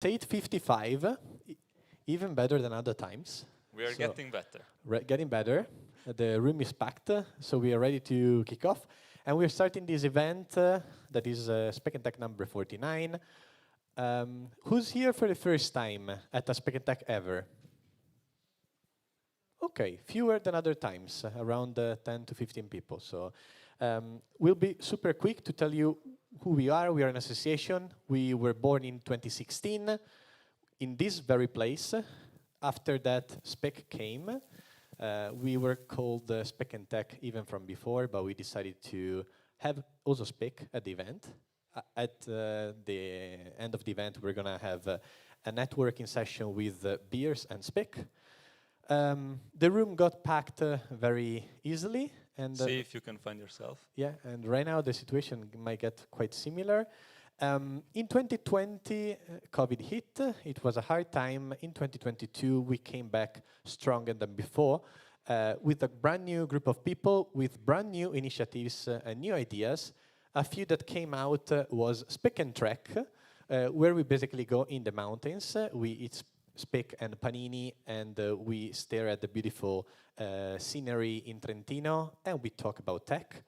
8:55, even better than other times. We are getting better. Getting better. The room is packed, so we are ready to kick off. And we're starting this event that is Speck&Tech number 49. Who's here for the first time at a Speck&Tech ever? Okay, fewer than other times, around 10 to 15 people. So we'll be super quick to tell you who we are. We are an association. We were born in 2016 in this very place. After that, Speck came. We were called Speck&Tech even from before, but we decided to have also Speck at the event. At the end of the event, we're going to have a networking session with beers and Speck. The room got packed very easily. And see if you can find yourself. Yeah, and right now the situation might get quite similar. In 2020, COVID hit. It was a hard time. In 2022, we came back stronger than before with a brand new group of people, with brand new initiatives and new ideas. A few that came out was Speck&Trek, where we basically go in the mountains. We eat Speck and panini, and we stare at the beautiful scenery in Trentino, and we talk about tech.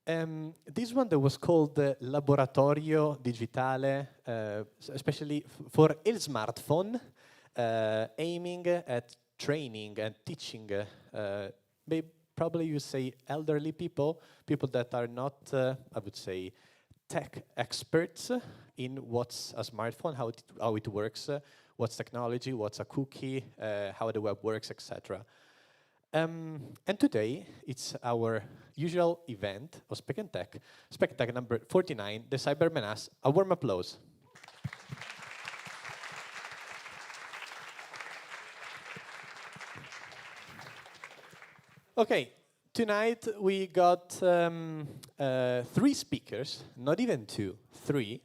This one that was called Laboratorio Digitale, especially for il smartphone, aiming at training and teaching, probably you say elderly people, people that are not, I would say, tech experts in what's a smartphone, how it works, what's technology, what's a cookie, how the web works, etc. And today, it's our usual event of Speck&Tech, Speck&Tech number 49, the Cyber Menace. A warm applause. Okay, tonight we got 3 speakers, not even 2, 3.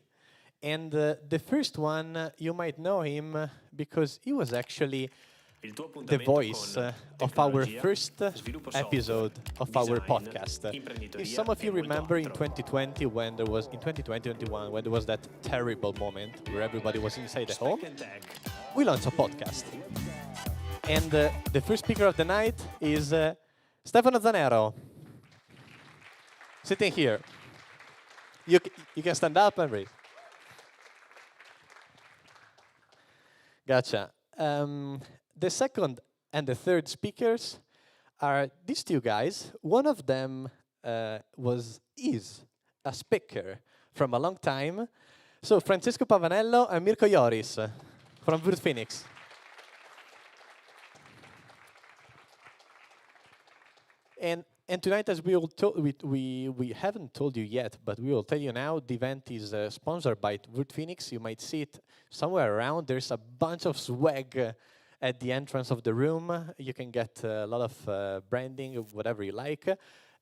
And the first one, you might know him because he was actually the voice of our first episode of our podcast. If some of you remember in 2020 when there was, in 2020-21, when there was that terrible moment where everybody was inside the home, we launched a podcast. And the first speaker of the night is Stefano ZANERO, sitting here. You can stand up and read. Gotcha. The second and the third speakers are these 2 guys. One of them is a speaker from a long time. So Francesco Pavanello and MIRKO IORIS from Phoenix. And tonight, as we haven't told you yet, but we will tell you now, the event is sponsored by Phoenix. You might see it somewhere around. There's a bunch of swag at the entrance of the room. You can get a lot of branding, whatever you like.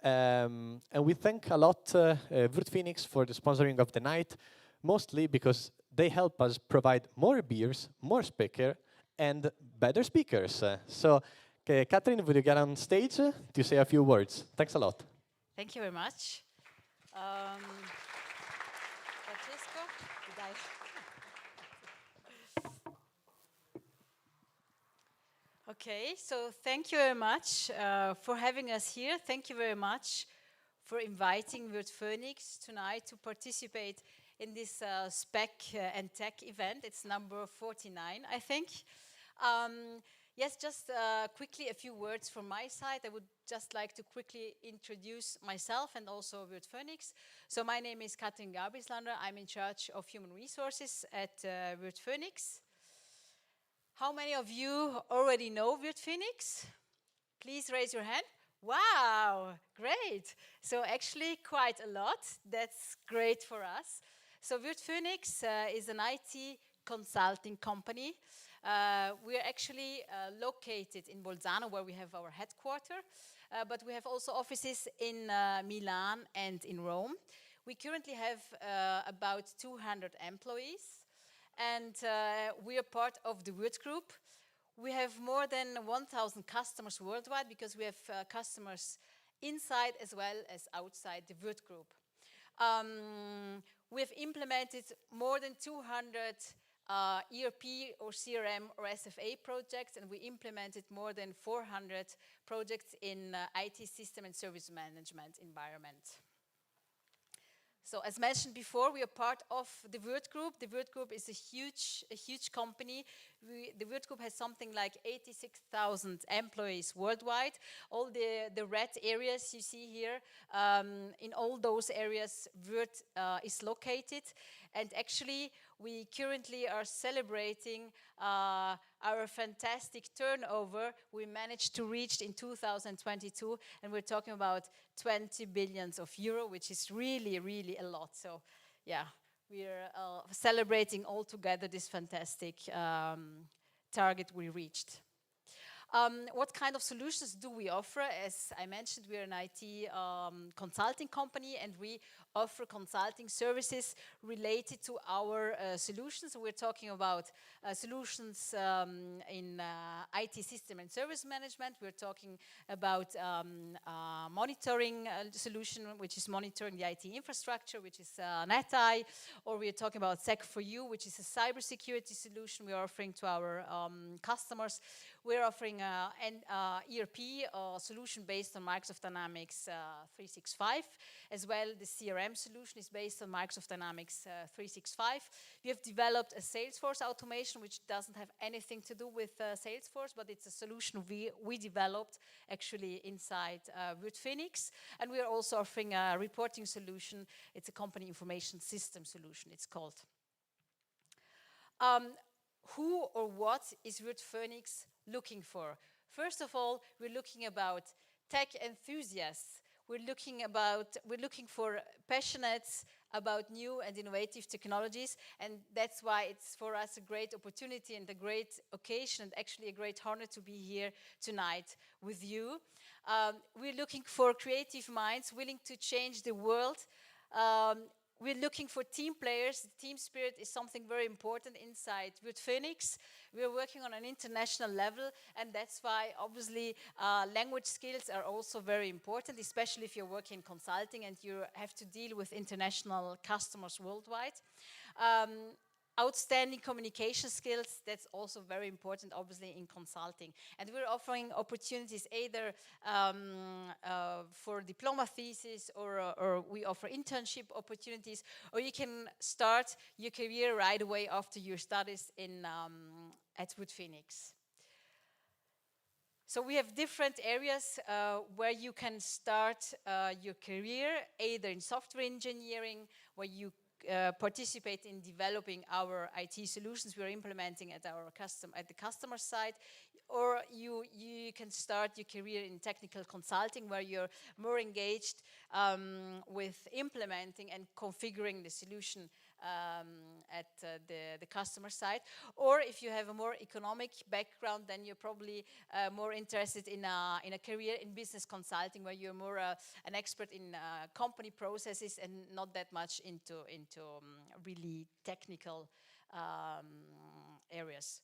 And we thank a lot Phoenix for the sponsoring of the night, mostly because they help us provide more beers, more speakers, and better speakers. So, Catherine, would you get on stage to say a few words? Thanks a lot. Thank you very much. Francesco, Okay, so thank you very much for having us here. Thank you very much for inviting Phoenix tonight to participate in this Speck&Tech event. It's number 49, I think. Yes, just quickly a few words from my side. I would just like to quickly introduce myself and also Phoenix. So my name is Katrin Gabrislander. I'm in charge of human resources at Phoenix. How many of you already know Phoenix? Please raise your hand. Wow, great. So actually quite a lot. That's great for us. So Phoenix is an IT consulting company. We're actually located in Bolzano, where we have our headquarters, but we have also offices in Milan and in Rome. We currently have about 200 employees, and we are part of the Word Group. We have more than 1,000 customers worldwide because we have customers inside as well as outside the Word Group. We have implemented more than 200 ERP or CRM or SFA projects, and we implemented more than 400 projects in IT system and service management environment. So as mentioned before, we are part of the Word Group. The Word Group is a huge company. The Word Group has something like 86,000 employees worldwide. All the red areas you see here, in all those areas, Word is located. And actually, we currently are celebrating our fantastic turnover we managed to reach in 2022, and we're talking about 20 billion of euro, which is really, really a lot. So, yeah, we're celebrating all together this fantastic target we reached. What kind of solutions do we offer? As I mentioned, we're an IT consulting company, and we offer consulting services related to our solutions. We're talking about solutions in IT system and service management. We're talking about monitoring solution, which is monitoring the IT infrastructure, which is NetEye, or we're talking about Sec4U, which is a cybersecurity solution we're offering to our customers. We're offering an ERP solution based on Microsoft Dynamics 365. As well, the CRM solution is based on Microsoft Dynamics 365. We have developed a Salesforce automation, which doesn't have anything to do with Salesforce, but it's a solution we developed actually inside with Phoenix. And we are also offering a reporting solution. It's a company information system solution, it's called. Who or what is Word Phoenix looking for? First of all, we're looking about tech enthusiasts. We're looking for passionates about new and innovative technologies, and that's why it's for us a great opportunity and a great occasion, and actually a great honor to be here tonight with you. We're looking for creative minds willing to change the world. We're looking for team players. The team spirit is something very important inside Word Phoenix. We're working on an international level, and that's why obviously language skills are also very important, especially if you're working in consulting and you have to deal with international customers worldwide. Outstanding communication skills, that's also very important, obviously, in consulting. And we're offering opportunities either for diploma thesis or we offer internship opportunities, or you can start your career right away after your studies at Word Phoenix. So we have different areas where you can start your career, either in software engineering, where you participate in developing our IT solutions we're implementing at the customer side, or you can start your career in technical consulting, where you're more engaged with implementing and configuring the solution at the customer side. Or if you have a more economic background, then you're probably more interested in a career in business consulting, where you're more an expert in company processes and not that much into really technical areas.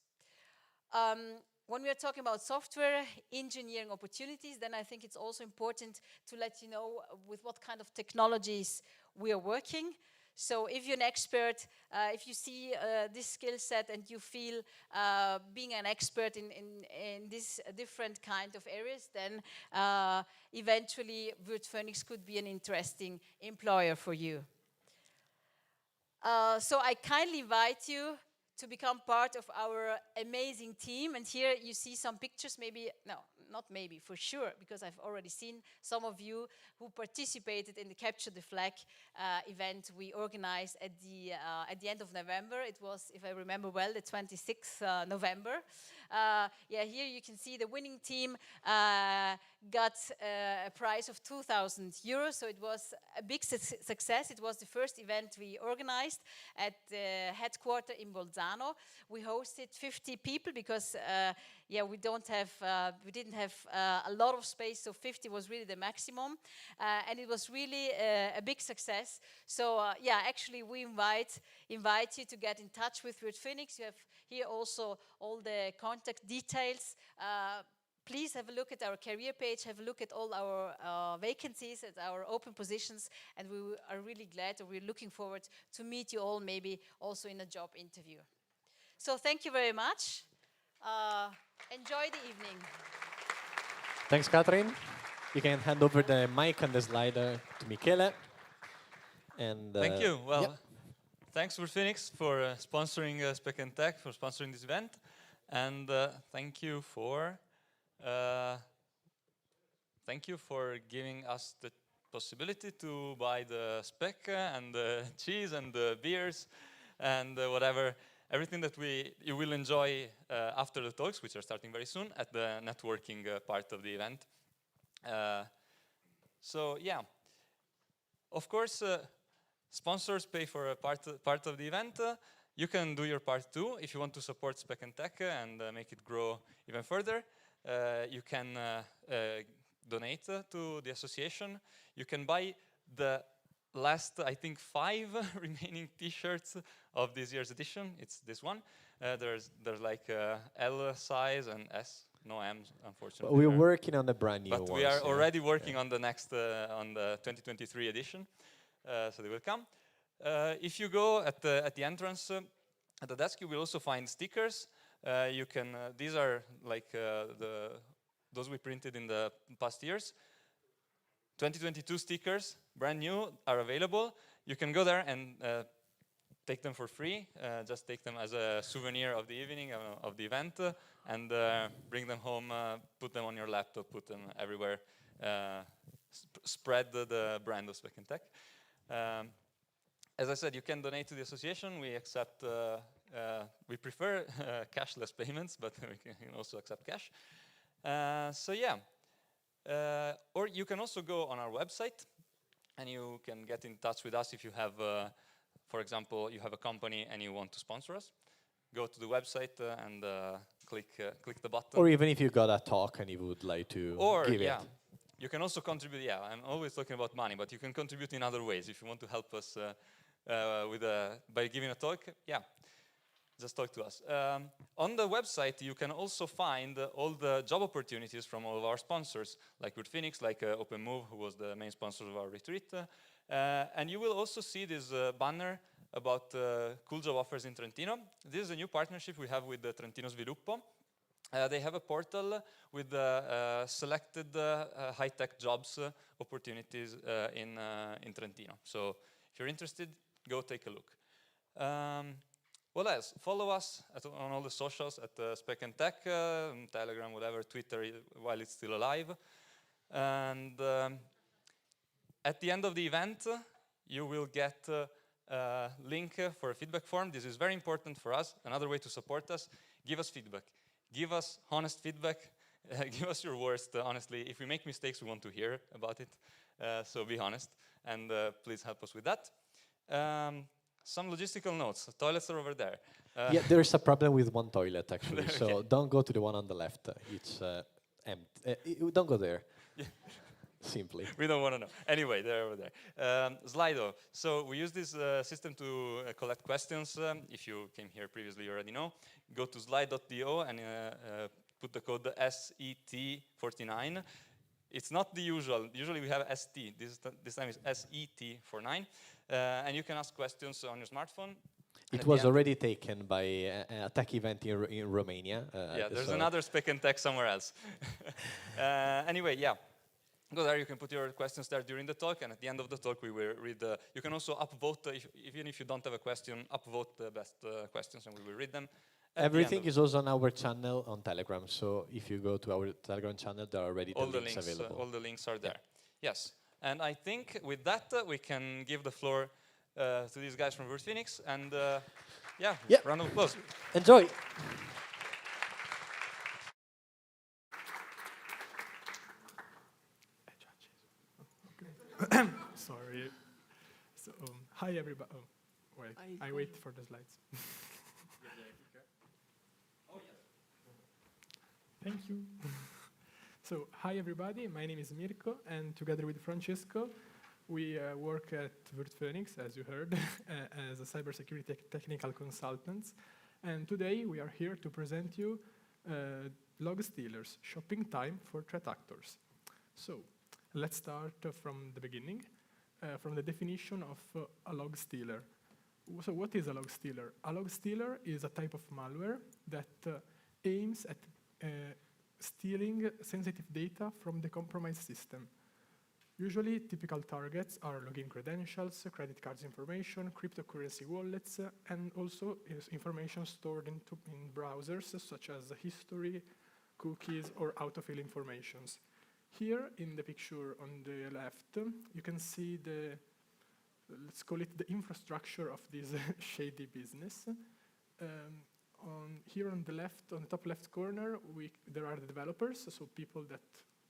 When we are talking about software engineering opportunities, then I think it's also important to let you know with what kind of technologies we are working. So if you're an expert, if you see this skill set and you feel being an expert in this different kind of areas, then eventually Word Phoenix could be an interesting employer for you. So I kindly invite you to become part of our amazing team. And here you see some pictures, maybe, no, not maybe, for sure, because I've already seen some of you who participated in the Capture the Flag event we organized at the end of November. It was, if I remember well, the 26th November. Yeah, here you can see the winning team got a prize of 2,000 euros, so it was a big success. It was the first event we organized at the headquarters in Bolzano. We hosted 50 people because yeah, we didn't have a lot of space, so 50 was really the maximum, and it was really a big success. So yeah, actually we invite you to get in touch with Word Phoenix. You have here also all the contact details. Please have a look at our career page, have a look at all our vacancies, at our open positions, and we are really glad, or we're looking forward to meet you all, maybe also in a job interview. So thank you very much. Enjoy the evening. Thanks, Catherine. You can hand over the mic and the slider to Michele. And Thank you. Well, yeah. thanks for Phoenix for sponsoring Speck&Tech, for sponsoring this event. And thank you for giving us the possibility to buy the Speck and the cheese and the beers and whatever, everything that you will enjoy after the talks, which are starting very soon, at the networking part of the event. So yeah, of course, sponsors pay for a part of the event. You can do your part too if you want to support Speck&Tech and make it grow even further. You can donate to the association. You can buy the last, I think, 5 remaining T-shirts of this year's edition. It's this one. There's like L size and S. No M's, unfortunately. We're working on the brand new but ones. We are already working on the next, on the 2023 edition. So they will come. If you go at the entrance, at the desk, you will also find stickers. You can. These are like those we printed in the past years. 2022 stickers, brand new, are available. You can go there and take them for free. Just take them as a souvenir of the evening, of the event, and bring them home, put them on your laptop, put them everywhere. Spread the brand of Speck&Tech. As I said, you can donate to the association. We accept, we prefer cashless payments, but we can also accept cash. So yeah, or you can also go on our website and you can get in touch with us if you have, for example, you have a company and you want to sponsor us. Go to the website and click the button. Or even if you got a talk and you would like to give it. You can also contribute. Yeah, I'm always talking about money, but you can contribute in other ways. If you want to help us by giving a talk, yeah, just talk to us. On the website, you can also find all the job opportunities from all of our sponsors, like with Phoenix, like OpenMove, who was the main sponsor of our retreat. And you will also see this banner about cool job offers in Trentino. This is a new partnership we have with the Trentino Sviluppo. They have a portal with selected high-tech jobs opportunities in Trentino. So if you're interested, go take a look. What else? Follow us on all the socials at Speck&Tech, Telegram, whatever, Twitter, while it's still alive. And at the end of the event, you will get a link for a feedback form. This is very important for us. Another way to support us, give us feedback. Give us honest feedback. Give us your worst, honestly. If we make mistakes, we want to hear about it. So be honest, and please help us with that. Some logistical notes. Toilets are over there. Yeah, there's a problem with one toilet, actually. Okay. So don't go to the one on the left. It's empty. Don't go there. Yeah. Simply. We don't want to know. Anyway, they're over there. Slido. So we use this system to collect questions. If you came here previously, you already know. Go to slide.do and put the code SET49. It's not the usual. Usually we have ST. This time is SET49. And you can ask questions on your smartphone. It was already taken by a tech event in Romania. Yeah, there's another Speck&Tech somewhere else. Anyway, yeah. Go there, you can put your questions there during the talk, and at the end of the talk we will read you can also upvote, even if you don't have a question, upvote the best questions and we will read them. Everything is also on our channel on Telegram, so if you go to our Telegram channel, there are already the links available. All the links are there. Yeah. Yes, and I think with that we can give the floor to these guys from Phoenix, and yeah, round of applause. Enjoy. Sorry. So, hi everybody. Oh, wait. I wait for the slides. Thank you. So, hi everybody. My name is Mirko, and together with Francesco, we work at Phoenix, as you heard, as a cybersecurity technical consultants. And today we are here to present you log stealers, shopping time for threat actors. So, let's start from the beginning, from the definition of a log stealer. So what is a log stealer? A log stealer is a type of malware that aims at stealing sensitive data from the compromised system. Usually, typical targets are login credentials, credit cards information, cryptocurrency wallets, and also information stored in browsers, such as history, cookies, or autofill informations. Here, in the picture on the left, you can see the, let's call it the infrastructure of this shady business. Here on the left, on the top left corner, there are the developers, so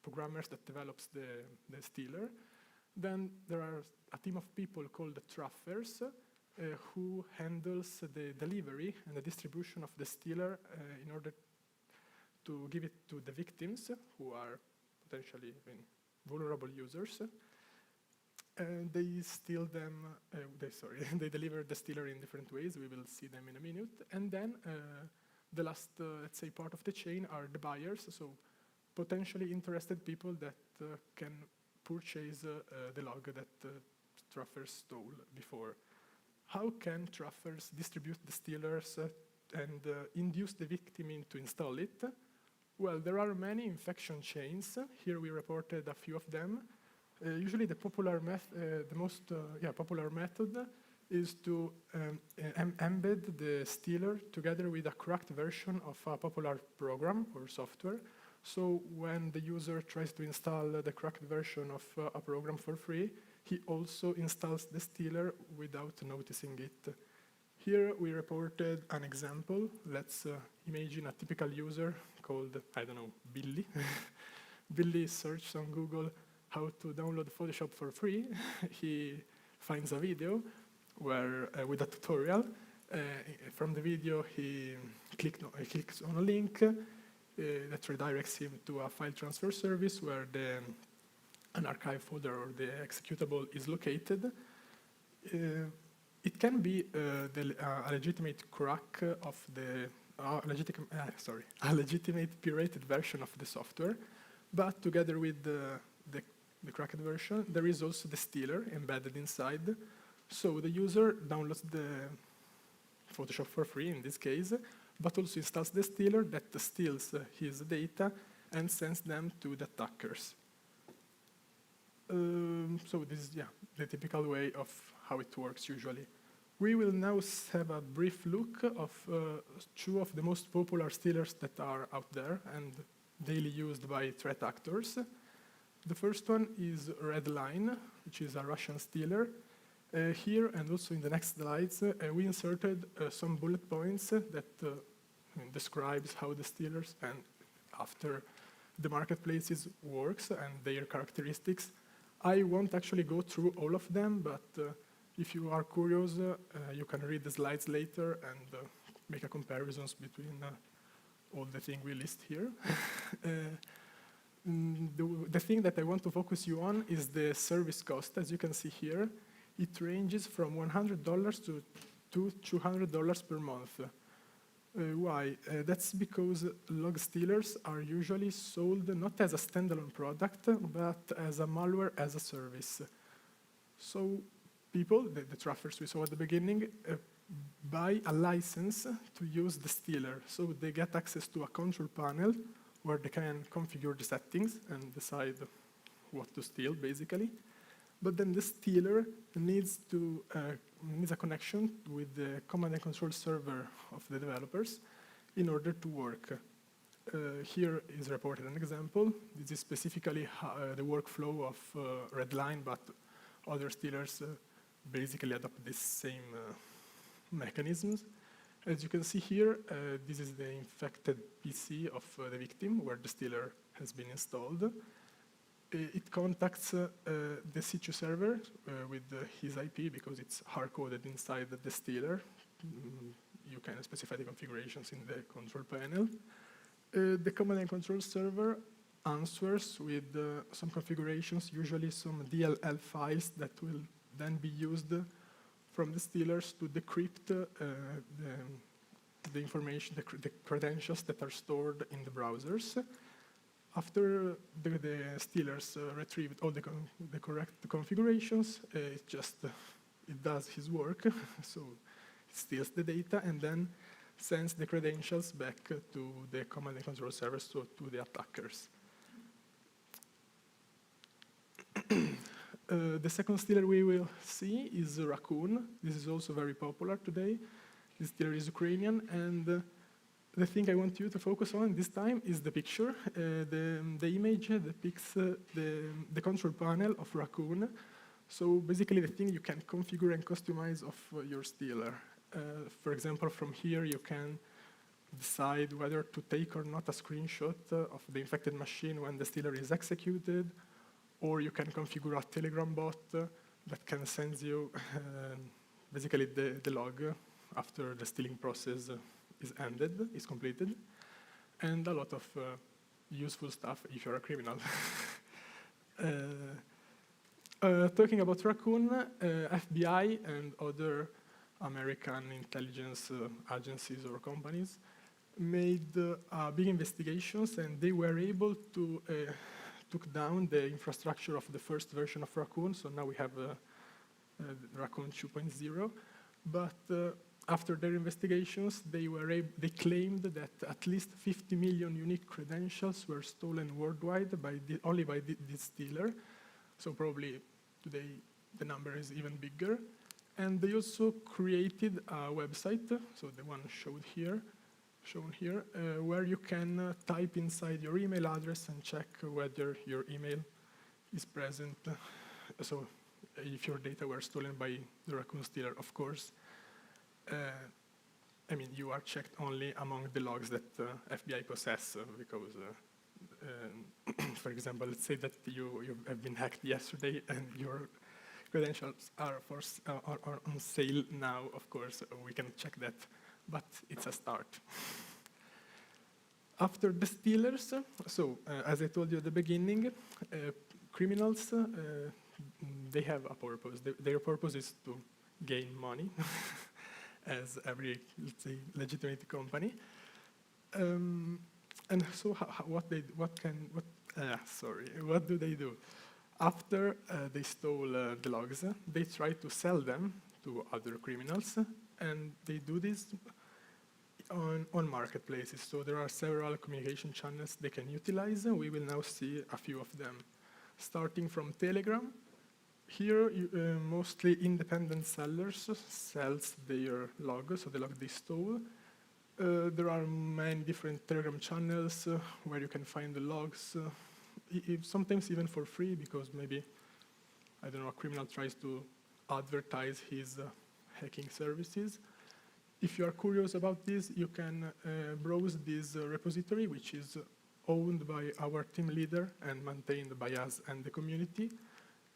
programmers that develops the stealer. Then there are a team of people called the truffers who handles the delivery and the distribution of the stealer in order to give it to the victims, who are potentially vulnerable users. They steal them, they deliver the stealer in different ways. We will see them in a minute. And then the last, let's say, part of the chain are the buyers, so potentially interested people that can purchase the log that truffers stole before. How can truffers distribute the stealers and induce the victim to install it? Well, there are many infection chains. Here we reported a few of them. Usually the most popular method is to embed the stealer together with a cracked version of a popular program or software. So when the user tries to install the cracked version of a program for free, he also installs the stealer without noticing it. Here we reported an example. Let's imagine a typical user called, I don't know, Billy. Billy searches on Google how to download Photoshop for free. He finds a video where, with a tutorial. From the video, he clicks on a link that redirects him to a file transfer service where an archive folder or the executable is located. It can be a legitimate crack of a legitimate pirated version of the software, but together with the cracked version, there is also the stealer embedded inside. So the user downloads the Photoshop for free in this case, but also installs the stealer that steals his data and sends them to the attackers. So this is the typical way of how it works usually. We will now have a brief look of two of the most popular stealers that are out there and daily used by threat actors. The first one is Redline, which is a Russian stealer. Here and also in the next slides, we inserted some bullet points that describes how the stealers and after the marketplaces works and their characteristics. I won't actually go through all of them, but if you are curious, you can read the slides later and make a comparisons between all the things we list here. The thing that I want to focus you on is the service cost. As you can see here, it ranges from $100 to $200 per month. Why? That's because log stealers are usually sold not as a standalone product, but as a malware as a service. So people, the truffers we saw at the beginning, buy a license to use the stealer. So they get access to a control panel where they can configure the settings and decide what to steal, basically. But then the stealer needs a connection with the command and control server of the developers in order to work. Here is reported an example. This is specifically the workflow of Redline, but other stealers basically adopt this same mechanisms. As you can see here, this is the infected PC of the victim where the stealer has been installed. It contacts the situ server with his IP because it's hard-coded inside the stealer. You can specify the configurations in the control panel. The command and control server answers with some configurations, usually some DLL files that will then be used from the stealers to decrypt the information, the credentials that are stored in the browsers. After the stealers retrieved all the correct configurations, it just it does his work, so it steals the data and then sends the credentials back to the command and control server, so to the attackers. The second stealer we will see is Raccoon. This is also very popular today. This stealer is Ukrainian, and the thing I want you to focus on this time is the picture. The image depicts the control panel of Raccoon. So basically the thing you can configure and customize of your stealer. For example, from here you can decide whether to take or not a screenshot of the infected machine when the stealer is executed, or you can configure a Telegram bot that can send you basically the log after the stealing process is completed, and a lot of useful stuff if you're a criminal. Talking about Raccoon, FBI and other American intelligence agencies or companies made big investigations, and they were able to took down the infrastructure of the first version of Raccoon. So now we have Raccoon 2.0. But after their investigations, they claimed that at least 50 million unique credentials were stolen worldwide only by this stealer. So probably today the number is even bigger. And they also created a website, so the one shown here, where you can type inside your email address and check whether your email is present. So if your data were stolen by the Raccoon stealer, of course, I mean, you are checked only among the logs that FBI possess, because, for example, let's say that you have been hacked yesterday and your credentials are on sale now. Of course, we can check that, but it's a start. After the stealers, so as I told you at the beginning, criminals, they have a purpose. Their purpose is to gain money, as every, let's say, legitimate company. And so what do they do? After they stole the logs, they try to sell them to other criminals, and they do this on marketplaces. So there are several communication channels they can utilize. We will now see a few of them. Starting from Telegram, here mostly independent sellers sells their log, so the log they stole. There are many different Telegram channels where you can find the logs, sometimes even for free, because maybe, I don't know, a criminal tries to advertise his hacking services. If you are curious about this, you can browse this repository, which is owned by our team leader and maintained by us and the community.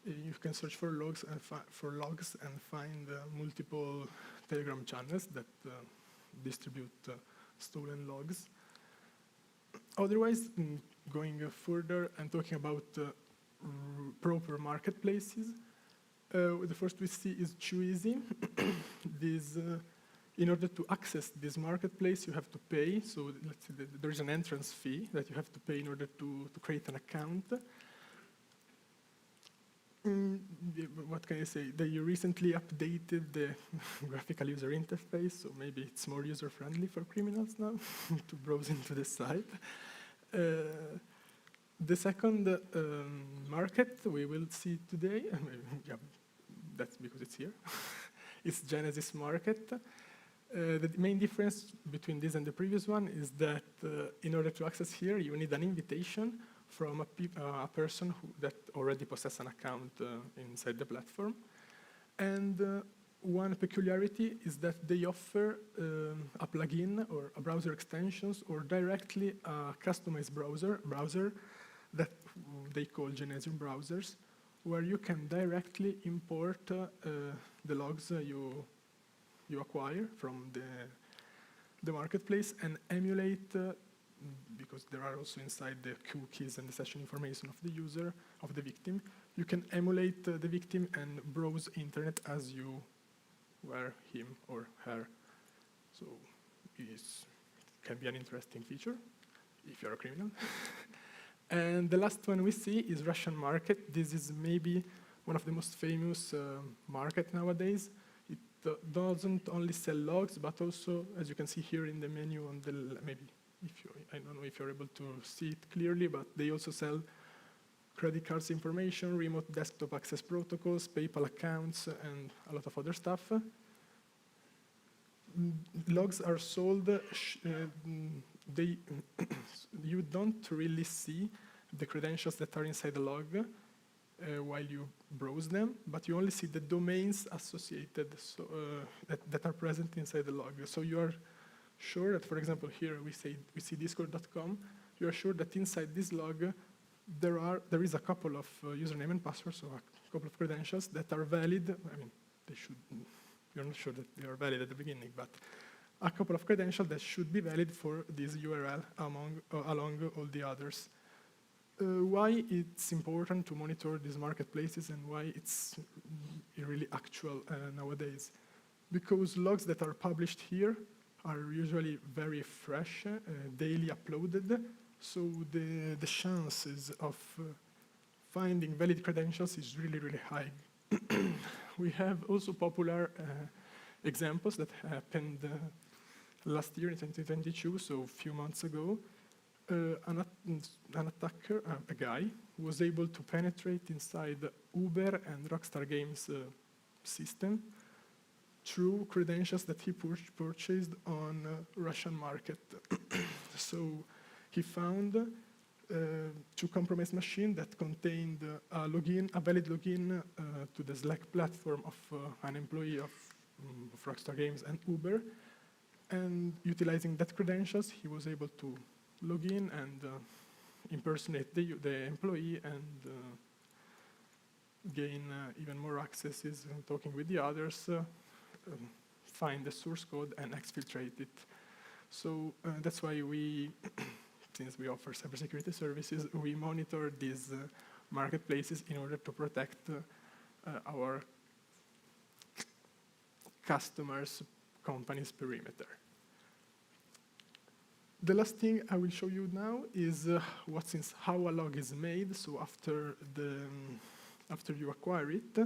You can search for logs and find multiple Telegram channels that distribute stolen logs. Otherwise, going further and talking about proper marketplaces, the first we see is Choosy. In order to access this marketplace, you have to pay. So let's say that there is an entrance fee that you have to pay in order to create an account. What can I say? They recently updated the graphical user interface, so maybe it's more user-friendly for criminals now to browse into the site. The second market we will see today, yeah, that's because it's here, it's Genesis Market. The main difference between this and the previous one is that in order to access here, you need an invitation from a person that already possesses an account inside the platform. And one peculiarity is that they offer a plugin or a browser extensions or directly a customized browser that they call Genesium browsers, where you can directly import the logs you acquire from the marketplace and emulate, because there are also inside the cookies and the session information of the user, of the victim, you can emulate the victim and browse internet as you were him or her. So it can be an interesting feature if you're a criminal. And the last one we see is Russian market. This is maybe one of the most famous market nowadays. It doesn't only sell logs, but also, as you can see here in the menu on the maybe if you, I don't know if you're able to see it clearly, but they also sell credit cards information, remote desktop access protocols, PayPal accounts, and a lot of other stuff. Logs are sold, you don't really see the credentials that are inside the log while you browse them, but you only see the domains associated that are present inside the log. So you are sure that, for example, here we see discord.com, you are sure that inside this log there is a couple of username and passwords, so a couple of credentials that are valid. I mean, they should, you're not sure that they are valid at the beginning, but a couple of credentials that should be valid for this URL along all the others. Why it's important to monitor these marketplaces and why it's really actual nowadays? Because logs that are published here are usually very fresh, daily uploaded, so the chances of finding valid credentials is really, really high. We have also popular examples that happened last year in 2022, so a few months ago. An attacker, a guy, was able to penetrate inside the Uber and Rockstar Games system through credentials that he purchased on Russian market. So he found two compromised machines that contained a valid login to the Slack platform of an employee of Rockstar Games and Uber. And utilizing that credentials, he was able to log in and impersonate the employee and gain even more accesses, talking with the others, find the source code and exfiltrate it. So that's why we, since we offer cybersecurity services, we monitor these marketplaces in order to protect our customers' company's perimeter. The last thing I will show you now is how a log is made. So after you acquire it,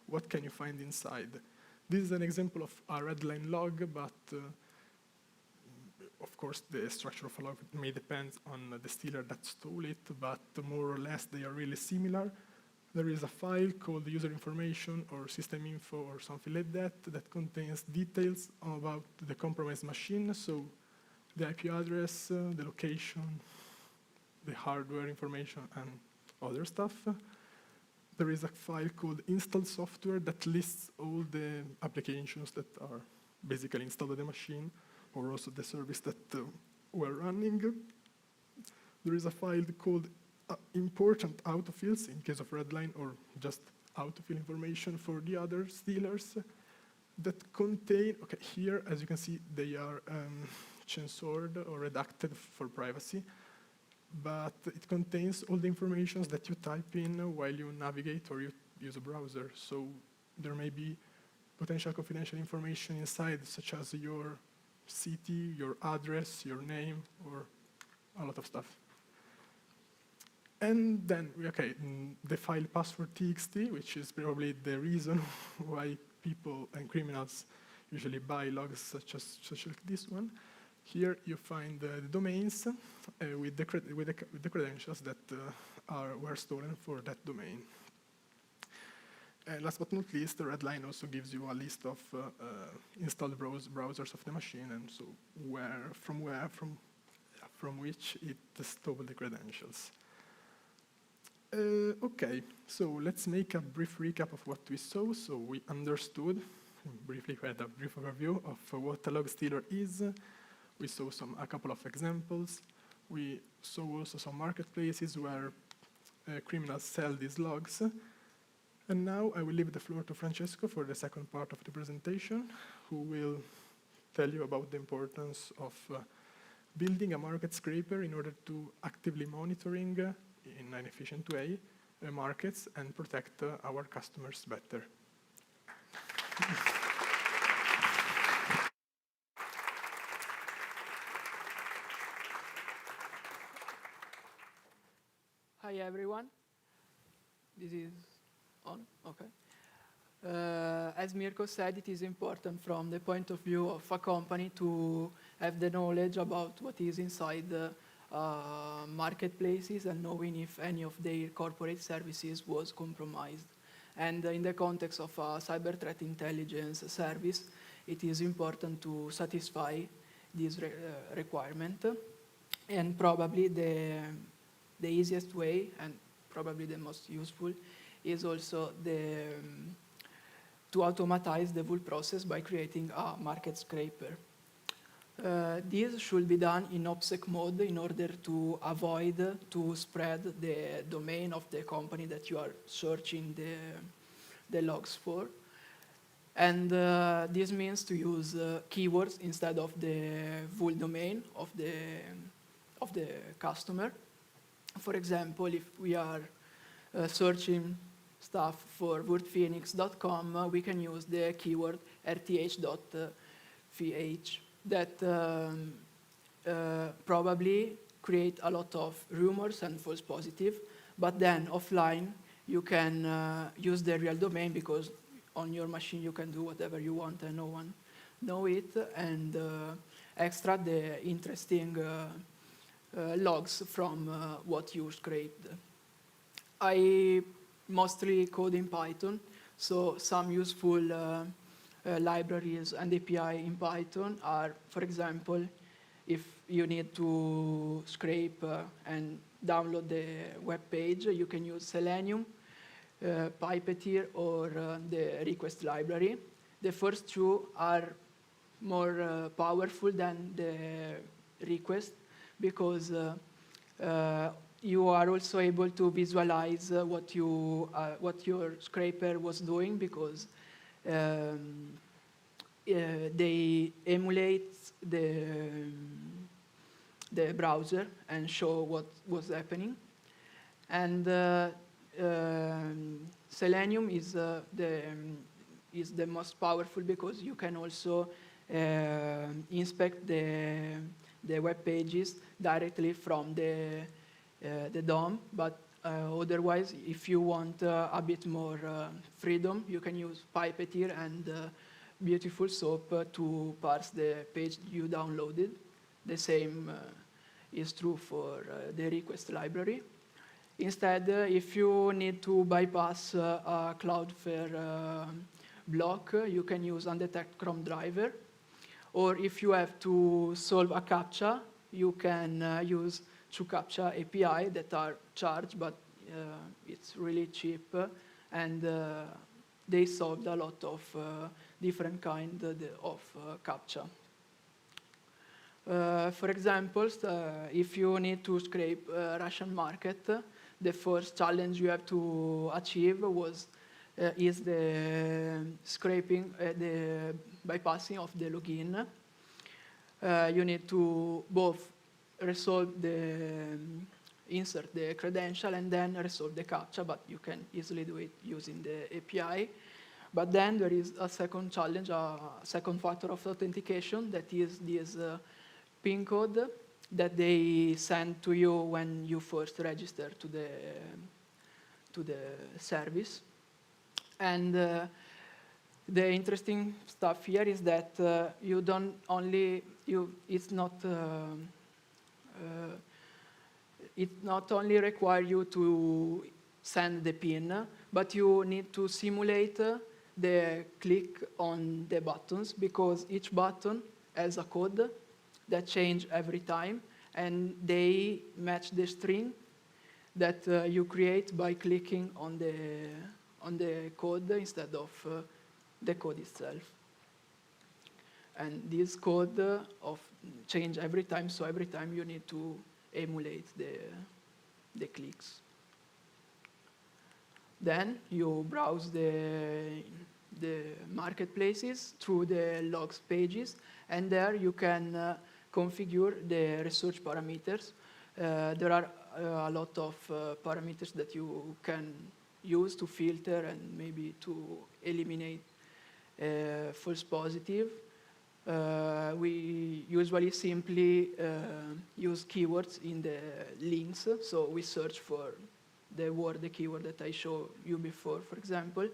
what can you find inside? This is an example of a redline log, but of course the structure of a log may depend on the stealer that stole it, but more or less they are really similar. There is a file called user information or system info or something like that that contains details about the compromised machine. So the IP address, the location, the hardware information, and other stuff. There is a file called installed software that lists all the applications that are basically installed on the machine, or also the service that we're running. There is a file called important autofills in case of redline, or just autofill information for the other stealers that contain, okay, here, as you can see, they are censored or redacted for privacy, but it contains all the information that you type in while you navigate or you use a browser. So there may be potential confidential information inside, such as your city, your address, your name, or a lot of stuff. And then, okay, the file password.txt, which is probably the reason why people and criminals usually buy logs such as this one. Here you find the domains with the credentials that were stolen for that domain. Last but not least, the red line also gives you a list of installed browsers of the machine, and so from which it stole the credentials. Okay, so let's make a brief recap of what we saw. So we understood briefly, we had a brief overview of what a log stealer is. We saw a couple of examples. We saw also some marketplaces where criminals sell these logs. And now I will leave the floor to Francesco for the second part of the presentation, who will tell you about the importance of building a market scraper in order to actively monitoring in an efficient way markets and protect our customers better. Hi everyone. This is On, okay. As Mirko said, it is important from the point of view of a company to have the knowledge about what is inside the marketplaces and knowing if any of their corporate services was compromised. And in the context of a cyber threat intelligence service, it is important to satisfy this requirement. And probably the easiest way, and probably the most useful, is also to automatize the whole process by creating a market scraper. This should be done in OPSEC mode in order to avoid to spread the domain of the company that you are searching the logs for. And this means to use keywords instead of the full domain of the customer. For example, if we are searching stuff for wordphoenix.com, we can use the keyword rth.vh that probably create a lot of rumors and false positive, but then offline you can use the real domain because on your machine you can do whatever you want and no one know it, and extract the interesting logs from what you scraped. I mostly code in Python, so some useful libraries and API in Python are, for example, if you need to scrape and download the web page, you can use Selenium, Pipetteer, or the request library. The first two are more powerful than the request because you are also able to visualize what your scraper was doing because they emulate the browser and show what was happening. And Selenium is the most powerful because you can also inspect the web pages directly from the DOM, but otherwise, if you want a bit more freedom, you can use Pipetteer and Beautiful Soap to parse the page you downloaded. The same is true for the request library. Instead, if you need to bypass a Cloudflare block, you can use undetect Chrome driver. Or if you have to solve a CAPTCHA, you can use TrueCAPTCHA API that are charged, but it's really cheap, and they solved a lot of different kinds of CAPTCHA. For example, if you need to scrape Russian market, the first challenge you have to achieve is the scraping, the bypassing of the login. You need to both insert the credential and then resolve the CAPTCHA, but you can easily do it using the API. But then there is a second challenge, a second factor of authentication, that is this PIN code that they send to you when you first register to the service. And the interesting stuff here is that it not only requires you to send the PIN, but you need to simulate the click on the buttons because each button has a code that changes every time, and they match the string that you create by clicking on the code instead of the code itself. And this code change every time, so every time you need to emulate the clicks. Then you browse the marketplaces through the logs pages, and there you can configure the research parameters. There are a lot of parameters that you can use to filter and maybe to eliminate false positive. We usually simply use keywords in the links, so we search for the word, the keyword that I showed you before, for example,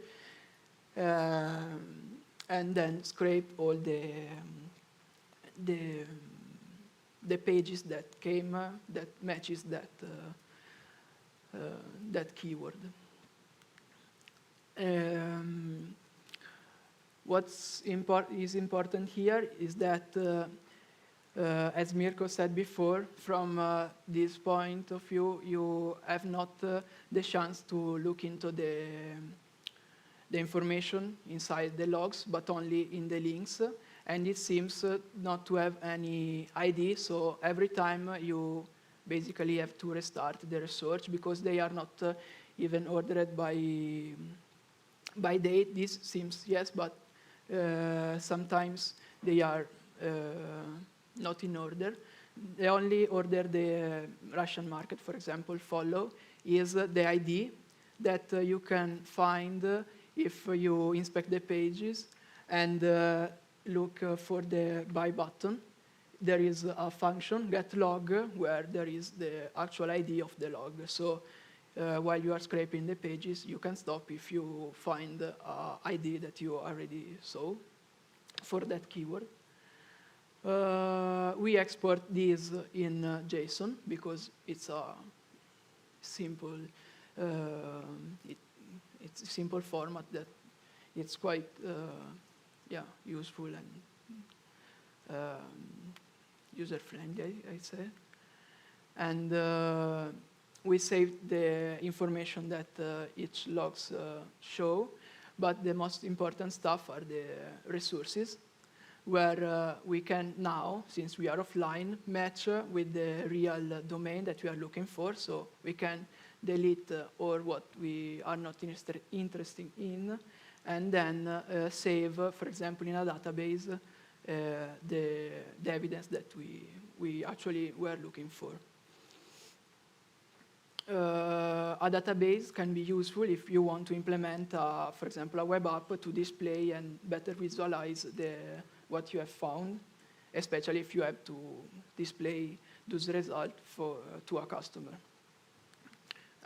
and then scrape all the pages that came that matches that keyword. What's important here is that, as Mirko said before, from this point of view, you have not the chance to look into the information inside the logs, but only in the links. And it seems not to have any ID, so every time you basically have to restart the research because they are not even ordered by date. This seems yes, but sometimes they are not in order. The only order the Russian market, for example, follow is the ID that you can find if you inspect the pages and look for the buy button. There is a function, getLog, where there is the actual ID of the log. So while you are scraping the pages, you can stop if you find an ID that you already saw for that keyword. We export these in JSON because it's a simple, it's a simple format that it's quite useful and user-friendly, I'd say. And we saved the information that each logs show, but the most important stuff are the resources, where we can now, since we are offline, match with the real domain that we are looking for. So we can delete or what we are not interested in, and then save, for example, in a database, the evidence that we actually were looking for. A database can be useful if you want to implement, for example, a web app to display and better visualize what you have found, especially if you have to display those results to a customer.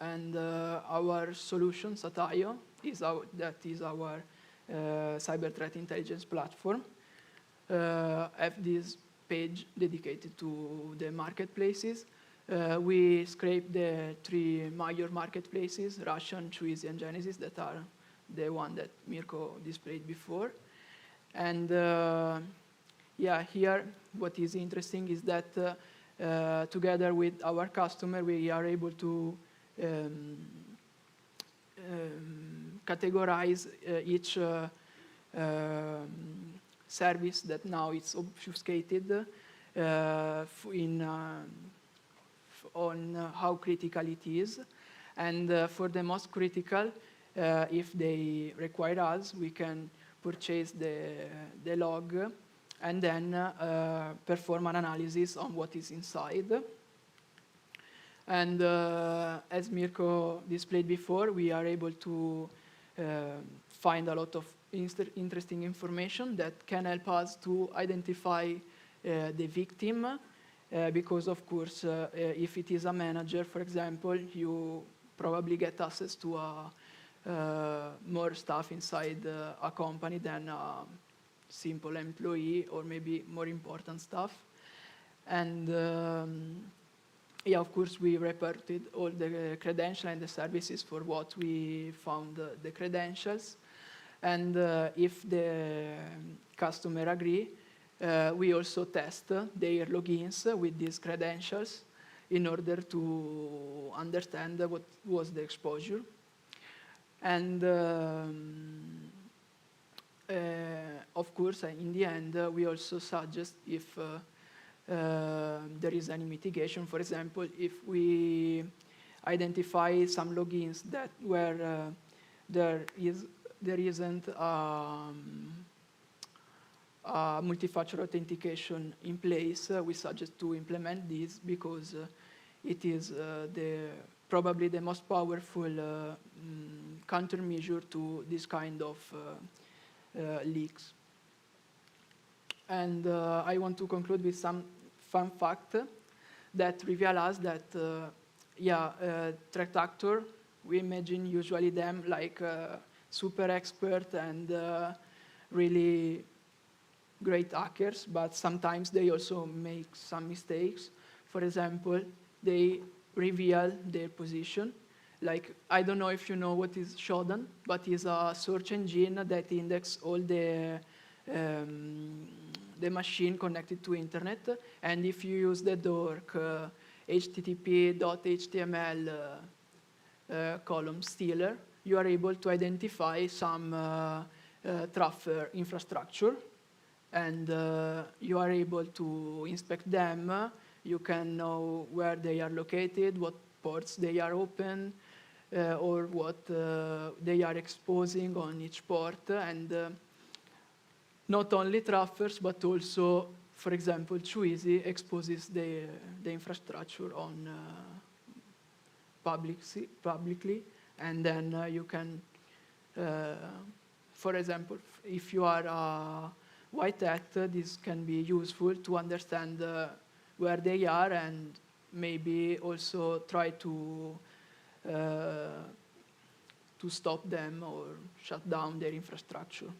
And our solutions at IO is our cyber threat intelligence platform. Have this page dedicated to the marketplaces. We scrape the 3 major marketplaces, Russian, Twizy, and Genesis, that are the one that Mirko displayed before. And here what is interesting is that together with our customer, we are able to categorize each service that now it's obfuscated on how critical it is. And for the most critical, if they require us, we can purchase the log and then perform an analysis on what is inside. And as Mirko displayed before, we are able to find a lot of interesting information that can help us to identify the victim, because of course, if it is a manager, for example, you probably get access to more stuff inside a company than a simple employee, or maybe more important stuff. And of course, we reported all the credentials and the services for what we found the credentials. And if the customer agree, we also test their logins with these credentials in order to understand what was the exposure. And of course, in the end, we also suggest if there is any mitigation. For example, if we identify some logins that where there isn't multi-factor authentication in place, we suggest to implement this because it is probably the most powerful countermeasure to this kind of leaks. And I want to conclude with some fun fact that reveal us that threat actor we imagine usually them like super expert and really great hackers, but sometimes they also make some mistakes. For example, they reveal their position. Like, I don't know if you know what is Shodan, but it's a search engine that indexes all the machine connected to internet. And if you use the dork http.html column stealer, you are able to identify some traffic infrastructure, and you are able to inspect them. You can know where they are located, what ports they are open, or what they are exposing on each port, and not only traffickers, but also, for example, Chueezy exposes the infrastructure on publicly, and then you can, for example, if you are a white hat, this can be useful to understand where they are and maybe also try to stop them or shut down their infrastructure.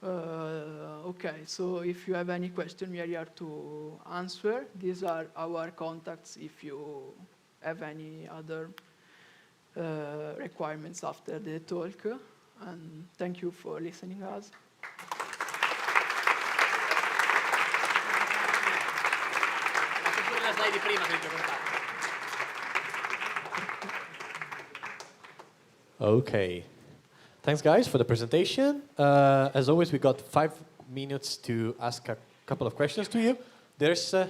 Okay, so if you have any question, we are here to answer. These are our contacts if you have any other requirements after the talk. And thank you for listening us. Okay. Thanks, guys, for the presentation. As always, we got 5 minutes to ask a couple of questions to you. There's, I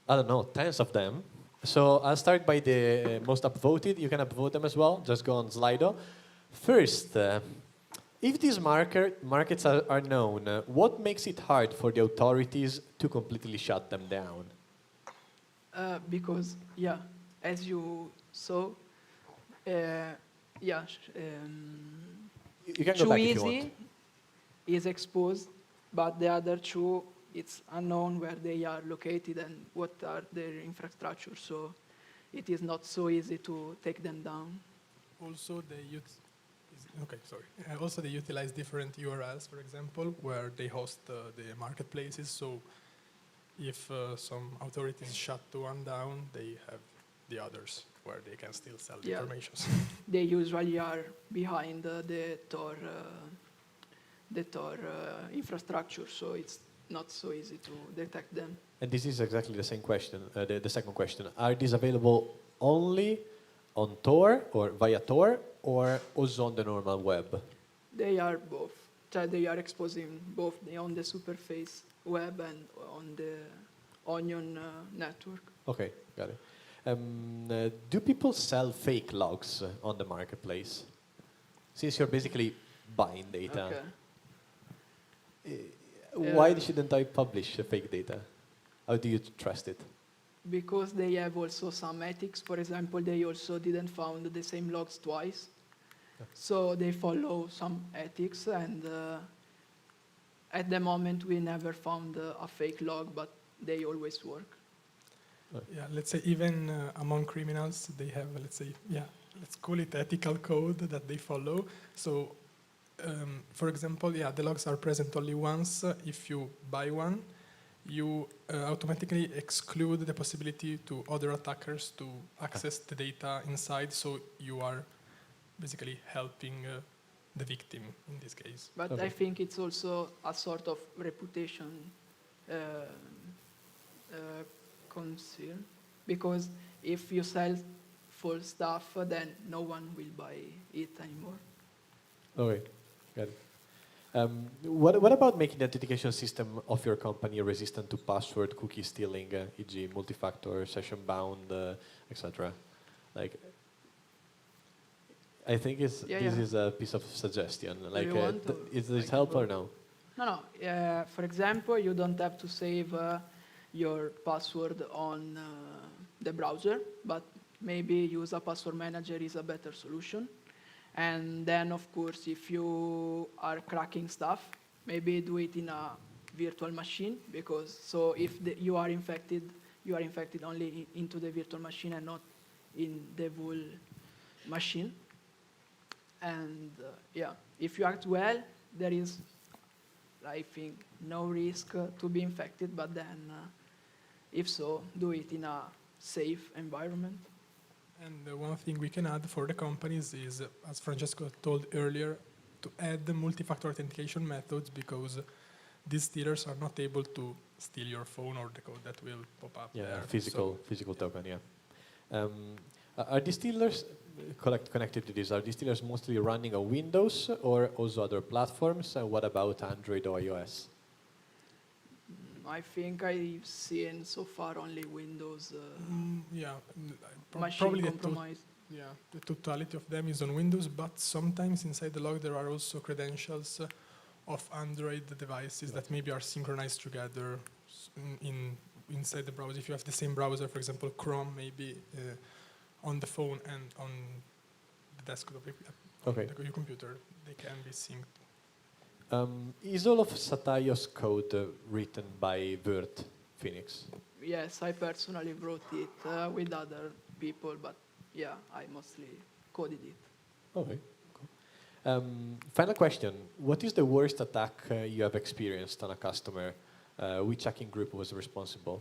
don't know, tens of them. So I'll start by the most upvoted. You can upvote them as well. Just go on Slido. First, if these markets are known, what makes it hard for the authorities to completely shut them down? Because, yeah, as you saw, yeah, You can go back if you want. Chueezy is exposed, but the other two, it's unknown where they are located and what are their infrastructure, so it is not so easy to take them down. Also, also, they utilize different URLs, for example, where they host the marketplaces. So if some authorities shut one down, they have the others where they can still sell the information. They usually are behind the Tor infrastructure, so it's not so easy to detect them. And this is exactly the same question, the second question. Are these available only on Tor or via Tor or also on the normal web? They are both. They are exposing both on the Superface web and on the Onion network. Okay, got it. Do people sell fake logs on the marketplace? Since you're basically buying data, why shouldn't I publish fake data? How do you trust it? Because they have also some ethics. For example, they also didn't found the same logs twice. So they follow some ethics, and at the moment we never found a fake log, but they always work. Yeah, let's say even among criminals, they have, let's call it ethical code that they follow. So, for example, the logs are present only once. If you buy one, you automatically exclude the possibility to other attackers to access the data inside. So you are basically helping the victim in this case. But I think it's also a sort of reputation concern, because if you sell false stuff, then no one will buy it anymore. Okay, got it. What about making the authentication system of your company resistant to password, cookie stealing, e.g., multi-factor, session-bound, etc.? Like, I think this is a piece of suggestion. Like, is this help or no? No. For example, you don't have to save your password on the browser, but maybe use a password manager is a better solution. And then, of course, if you are cracking stuff, maybe do it in a virtual machine, because so if you are infected only into the virtual machine and not in the whole machine. And yeah, if you act well, there is, I think, no risk to be infected, but then if so, do it in a safe environment. And one thing we can add for the companies is, as Francesco told earlier, to add the multi-factor authentication methods, because these stealers are not able to steal your phone or the code that will pop up Yeah, there. physical token, yeah. Are these stealers, connected to this, are these stealers mostly running on Windows or also other platforms? And what about Android or iOS? I think I've seen so far only Windows Yeah, machine probably compromised. the totality of them is on Windows, but sometimes inside the log there are also credentials of Android devices that maybe are synchronized together inside the browser. If you have the same browser, for example, Chrome, maybe on the phone and on the desktop of your computer, they can be synced. Is all of Satayo's code written by Vert Phoenix? Yes, I personally wrote it with other people, but yeah, I mostly coded it. Okay, cool. Final question. What is the worst attack you have experienced on a customer? Which hacking group was responsible?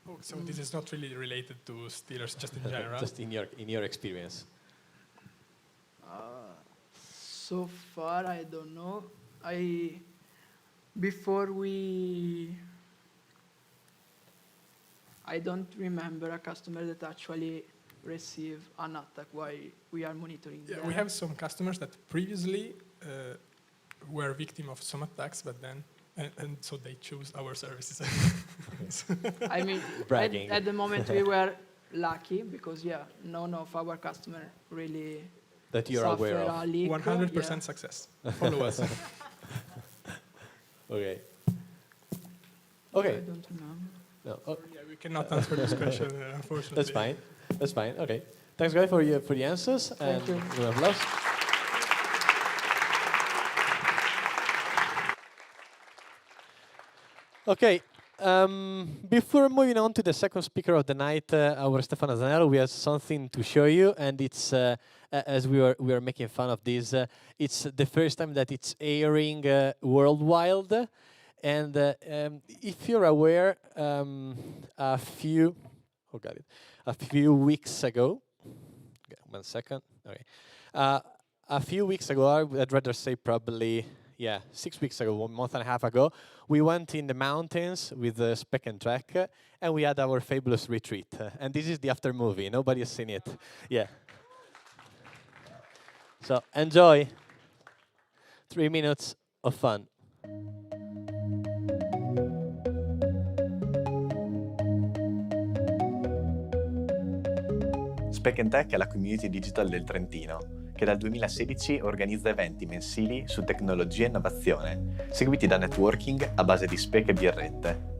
Oh, so this is not really related to stealers, just in general? Just in your experience. So far, I don't know. I don't remember a customer that actually received an attack while we are monitoring Yeah, them. we have some customers that previously were victim of some attacks, but then, and so they choose our services. I mean, Bragging. at the moment we were lucky because, yeah, none of our customer really That you're aware suffer of. a leak. 100% success. Follow us. Okay. I Okay. don't remember. No. Oh, Yeah, we cannot answer this question, unfortunately. that's fine. That's fine. Okay. Thanks, guys, for the answers. Thank you. Round of applause. Okay. Before moving on to the second speaker of the night, our Stefano ZANERO, we have something to show you, and it's as we were making fun of this. It's the first time that it's airing worldwide, and if you're aware, a few weeks ago. Okay, 1 second. Okay. A few weeks ago, I'd rather say probably, 6 weeks ago, 1 month and a half ago, we went in the mountains with Speck&Tech, and we had our fabulous retreat. And this is the after movie. Nobody has seen it. Yeah. So enjoy 3 minutes of fun. Speck&Tech è la community digital del Trentino, che dal 2016 organizza eventi mensili su tecnologia e innovazione, seguiti da networking a base di speck e birrette.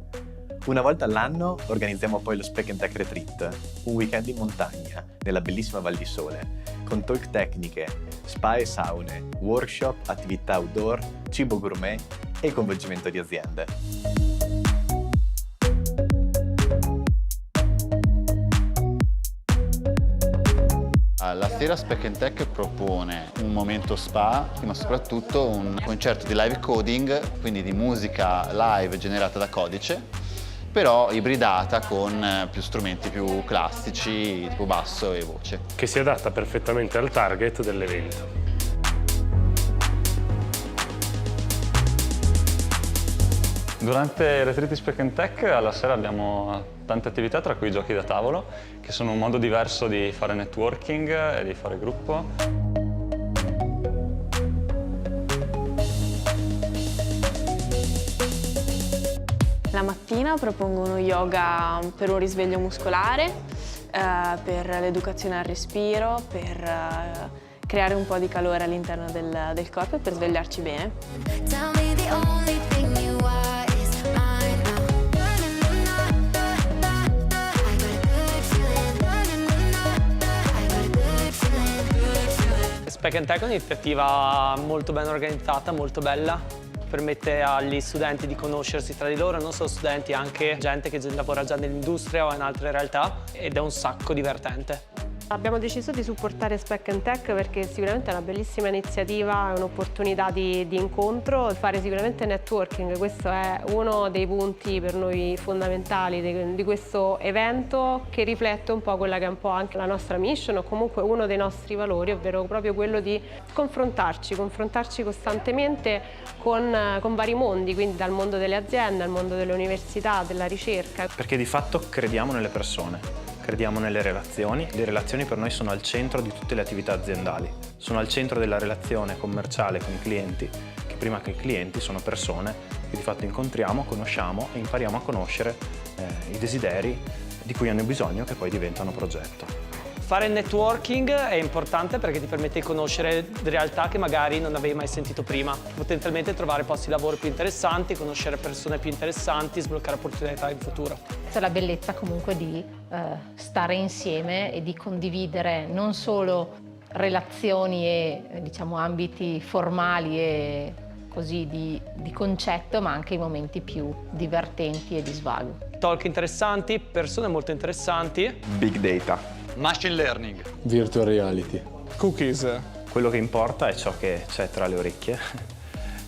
Una volta all'anno organizziamo poi lo Speck&Tech Retreat, un weekend in montagna, nella bellissima Val di Sole, con talk tecniche, spa e saune, workshop, attività outdoor, cibo gourmet e coinvolgimento di aziende. La sera Speck&Tech propone un momento spa, ma soprattutto un concerto di live coding, quindi di musica live generata da codice, però ibridata con più strumenti più classici, tipo basso e voce. Che si adatta perfettamente al target dell'evento. Durante i retreat di Speck&Tech alla sera abbiamo tante attività, tra cui i giochi da tavolo, che sono un modo diverso di fare networking e di fare gruppo. La mattina propongo uno yoga per un risveglio muscolare, per l'educazione al respiro, per creare un po' di calore all'interno del corpo e per svegliarci bene. Speck&Tech è un'iniziativa molto ben organizzata, molto bella, permette agli studenti di conoscersi tra di loro, non solo studenti, anche gente che lavora già nell'industria o in altre realtà, ed è un sacco divertente. Abbiamo deciso di supportare Speck&Tech perché sicuramente è una bellissima iniziativa, è un'opportunità di incontro, fare sicuramente networking. Questo è uno dei punti per noi fondamentali di questo evento, che riflette un po' quella che è un po' anche la nostra mission o comunque uno dei nostri valori, ovvero proprio quello di confrontarci costantemente con vari mondi, quindi dal mondo delle aziende al mondo delle università, della ricerca. Perché di fatto crediamo nelle persone. Crediamo nelle relazioni. Le relazioni per noi sono al centro di tutte le attività aziendali. Sono al centro della relazione commerciale con i clienti, che prima che i clienti sono persone che di fatto incontriamo, conosciamo e impariamo a conoscere i desideri di cui hanno bisogno, che poi diventano progetto. Fare networking è importante perché ti permette di conoscere realtà che magari non avevi mai sentito prima, potenzialmente trovare posti di lavoro più interessanti, conoscere persone più interessanti, sbloccare opportunità in futuro. Questa è la bellezza comunque di stare insieme e di condividere non solo relazioni e diciamo ambiti formali e così di concetto, ma anche i momenti più divertenti e di svago. Talk interessanti, persone molto interessanti. Big data. Machine learning. Virtual reality. Cookies. Quello che importa è ciò che c'è tra le orecchie,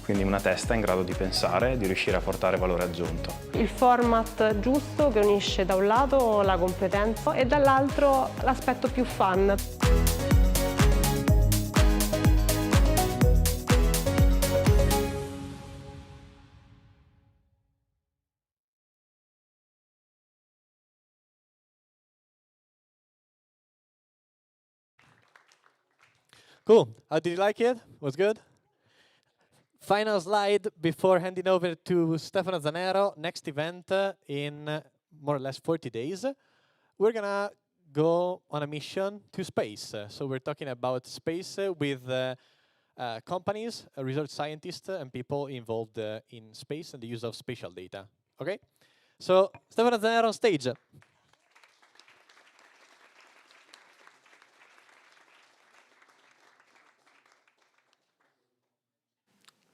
quindi una testa in grado di pensare, di riuscire a portare valore aggiunto. Il format giusto che unisce da un lato la competenza e dall'altro l'aspetto più fun. Cool. How did you like it? Was good? Final slide before handing over to Stefano Zanero. Next event in more or less 40 days. We're gonna go on a mission to space. So we're talking about space with companies, research scientists, and people involved in space and the use of spatial data. Okay? So Stefano Zanero on stage.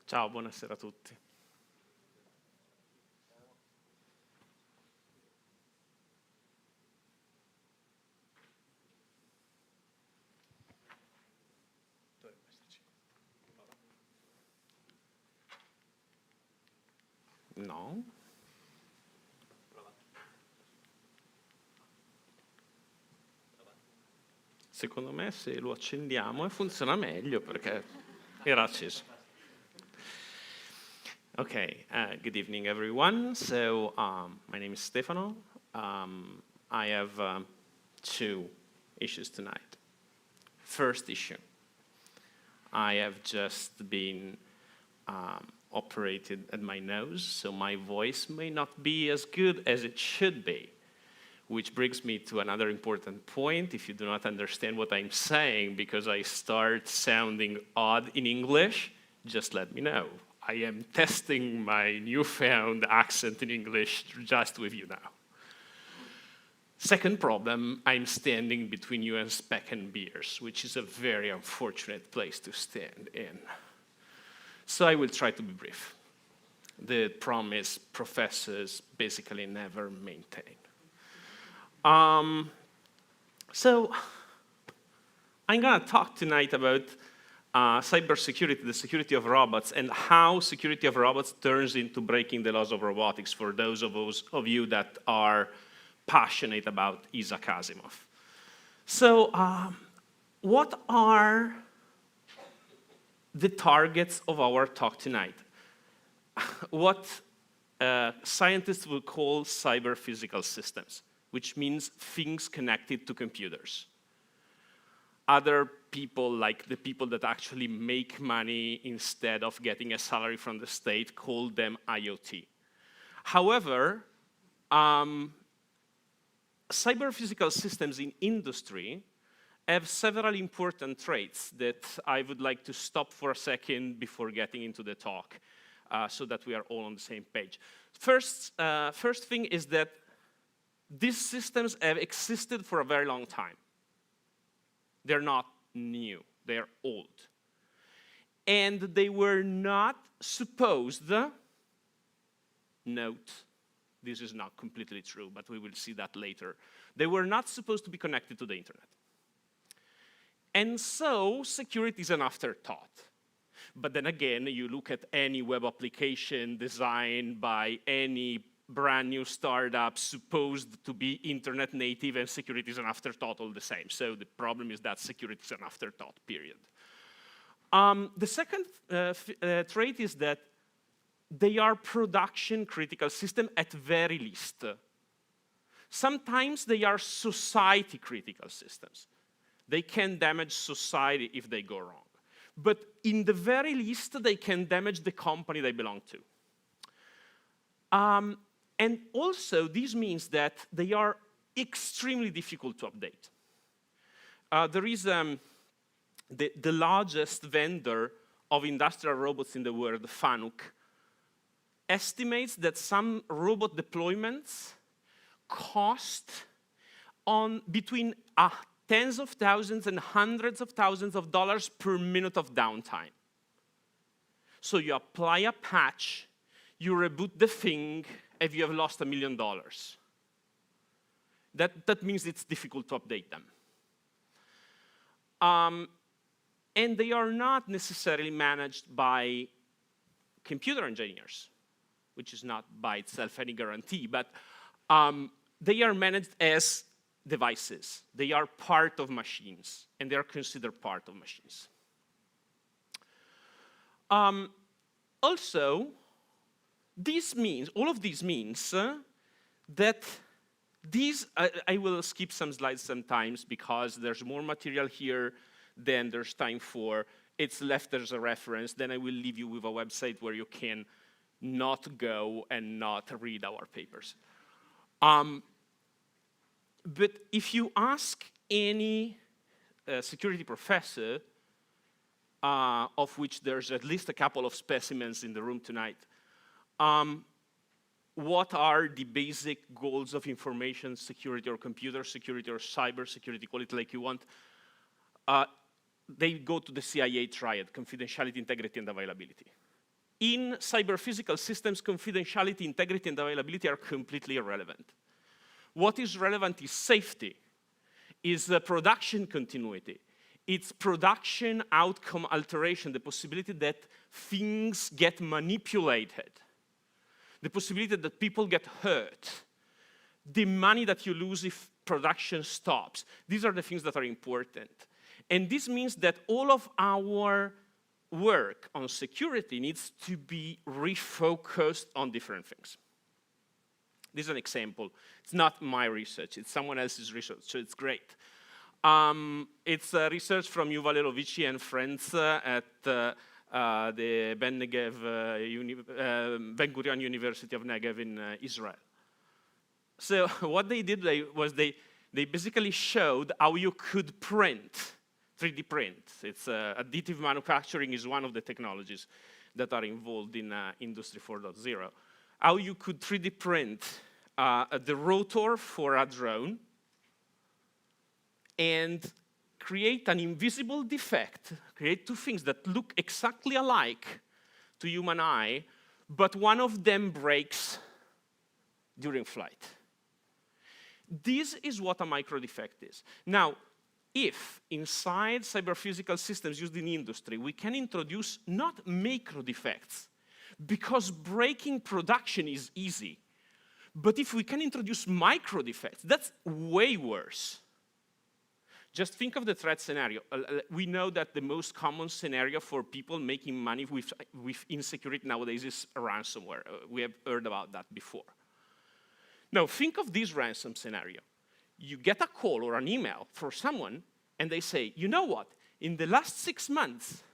Ciao, buonasera a tutti. No. Secondo me se lo accendiamo funziona meglio perché era acceso. Okay, good evening everyone. So my name is Stefano. I have two issues tonight. First issue, I have just been operated at my nose, so my voice may not be as good as it should be, which brings me to another important point. If you do not understand what I'm saying because I start sounding odd in English, just let me know. I am testing my newfound accent in English just with you now. Second problem, I'm standing between you and Speck and Beers, which is a very unfortunate place to stand in. So I will try to be brief. The problem is professors basically never maintain. So I'm going to talk tonight about cybersecurity, the security of robots, and how security of robots turns into breaking the laws of robotics for those of you that are passionate about Isaac Asimov. So what are the targets of our talk tonight? What scientists will call cyber-physical systems, which means things connected to computers. Other people, like the people that actually make money instead of getting a salary from the state, call them IoT. However, cyber-physical systems in industry have several important traits that I would like to stop for a second before getting into the talk, so that we are all on the same page. First thing is that these systems have existed for a very long time. They're not new, they're old. and they were not supposed, note, this is not completely true, but we will see that later. They were not supposed to be connected to the internet. And so security is an afterthought. But then again, you look at any web application designed by any brand new startup supposed to be internet native, and security is an afterthought all the same. So the problem is that security is an afterthought, period. The second trait is that they are production critical system at very least. Sometimes they are society critical systems. They can damage society if they go wrong. But in the very least, they can damage the company they belong to. And also, this means that they are extremely difficult to update. There is the largest vendor of industrial robots in the world, FANUC, estimates that some robot deployments cost on between tens of thousands and hundreds of thousands of dollars per minute of downtime. So you apply a patch, you reboot the thing, and you have lost $1 million. That means it's difficult to update them. And they are not necessarily managed by computer engineers, which is not by itself any guarantee, but they are managed as devices. They are part of machines, and they are considered part of machines. Also, this means, all of this means that these, I will skip some slides sometimes because there's more material here than there's time for. It's left as a reference. Then I will leave you with a website where you can not go and not read our papers. But if you ask any security professor, of which there's at least a couple of specimens in the room tonight, what are the basic goals of information security or computer security or cyber security, call it like you want, they go to the CIA triad, confidentiality, integrity, and availability. In cyber physical systems, confidentiality, integrity, and availability are completely irrelevant. What is relevant is safety, is production continuity. It's production outcome alteration, the possibility that things get manipulated, the possibility that people get hurt, the money that you lose if production stops. These are the things that are important. And this means that all of our work on security needs to be refocused on different things. This is an example. It's not my research, it's someone else's research, so it's great. It's research from Yuval Elovici and friends at the Ben Gurion University of Negev in Israel. So what they did was they basically showed how you could print, 3D print. It's additive manufacturing is one of the technologies that are involved in Industry 4.0. How you could 3D print the rotor for a drone and create an invisible defect, create two things that look exactly alike to human eye, but one of them breaks during flight. This is what a micro defect is. Now, if inside cyber-physical systems used in industry, we can introduce not macro defects, because breaking production is easy, but if we can introduce micro defects, that's way worse. Just think of the threat scenario. We know that the most common scenario for people making money with insecurity nowadays is ransomware. We have heard about that before. Now, think of this ransom scenario. You get a call or an email from someone, and they say, you know what? In the last 6 months,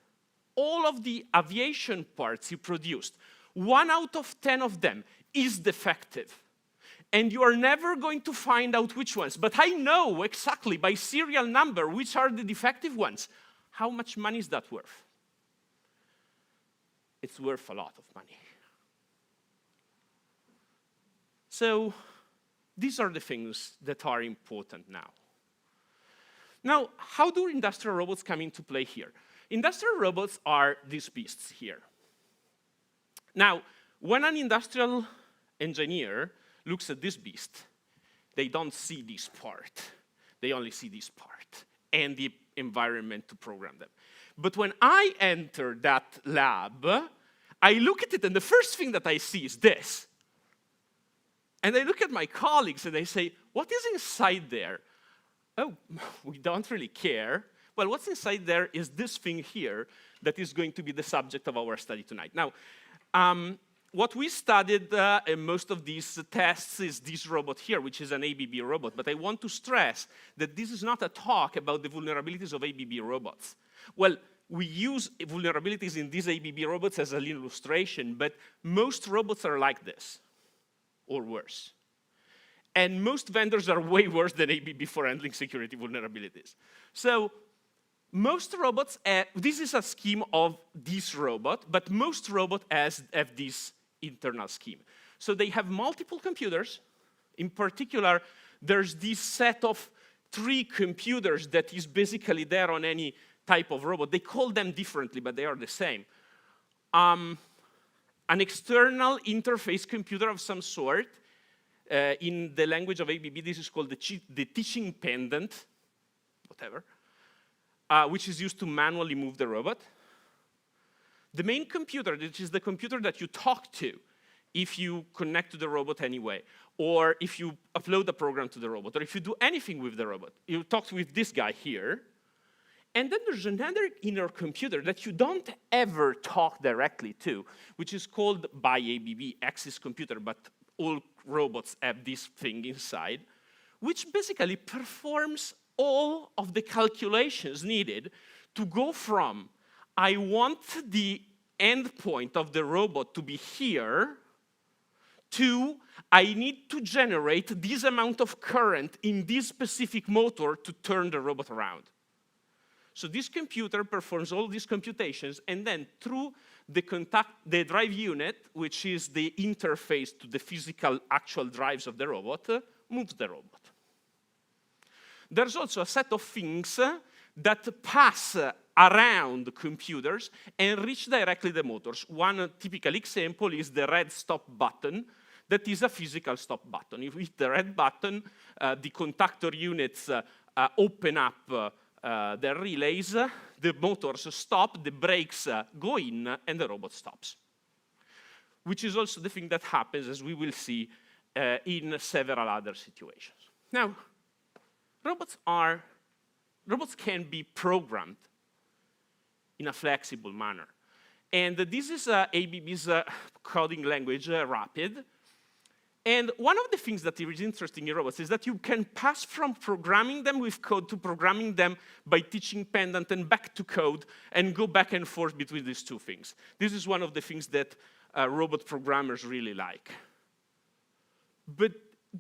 all of the aviation parts you produced, 1 out of 10 of them is defective. And you are never going to find out which ones. But I know exactly by serial number which are the defective ones. How much money is that worth? It's worth a lot of money. So these are the things that are important now. Now, how do industrial robots come into play here? industrial robots are these beasts here. Now, when an industrial engineer looks at this beast, they don't see this part. They only see this part and the environment to program them. But when I enter that lab, I look at it, and the first thing that I see is this. And I look at my colleagues, and they say, what is inside there? Oh, we don't really care. Well, what's inside there is this thing here that is going to be the subject of our study tonight. Now, what we studied in most of these tests is this robot here, which is an ABB robot. But I want to stress that this is not a talk about the vulnerabilities of ABB robots. Well, we use vulnerabilities in these ABB robots as an illustration, but most robots are like this, or worse. And most vendors are way worse than ABB for handling security vulnerabilities. So most robots, this is a scheme of this robot, but most robots have this internal scheme. So they have multiple computers. In particular, there's this set of 3 computers that is basically there on any type of robot. They call them differently, but they are the same. An external interface computer of some sort. In the language of ABB, this is called the teaching pendant, whatever, which is used to manually move the robot. The main computer, which is the computer that you talk to if you connect to the robot anyway, or if you upload a program to the robot, or if you do anything with the robot. You talk with this guy here. And then there's another inner computer that you don't ever talk directly to, which is called by ABB Axis computer, but all robots have this thing inside, which basically performs all of the calculations needed to go from, I want the endpoint of the robot to be here, to, I need to generate this amount of current in this specific motor to turn the robot around. So this computer performs all these computations, and then through the drive unit, which is the interface to the physical actual drives of the robot, moves the robot. There's also a set of things that pass around computers and reach directly the motors. One typical example is the red stop button. That is a physical stop button. If you hit the red button, the contactor units open up the relays, the motors stop, the brakes go in, and the robot stops. Which is also the thing that happens, as we will see, in several other situations. Now, robots can be programmed in a flexible manner. And this is ABB's coding language, Rapid. And one of the things that is interesting in robots is that you can pass from programming them with code to programming them by teaching pendant and back to code and go back and forth between these two things. This is one of the things that robot programmers really like. But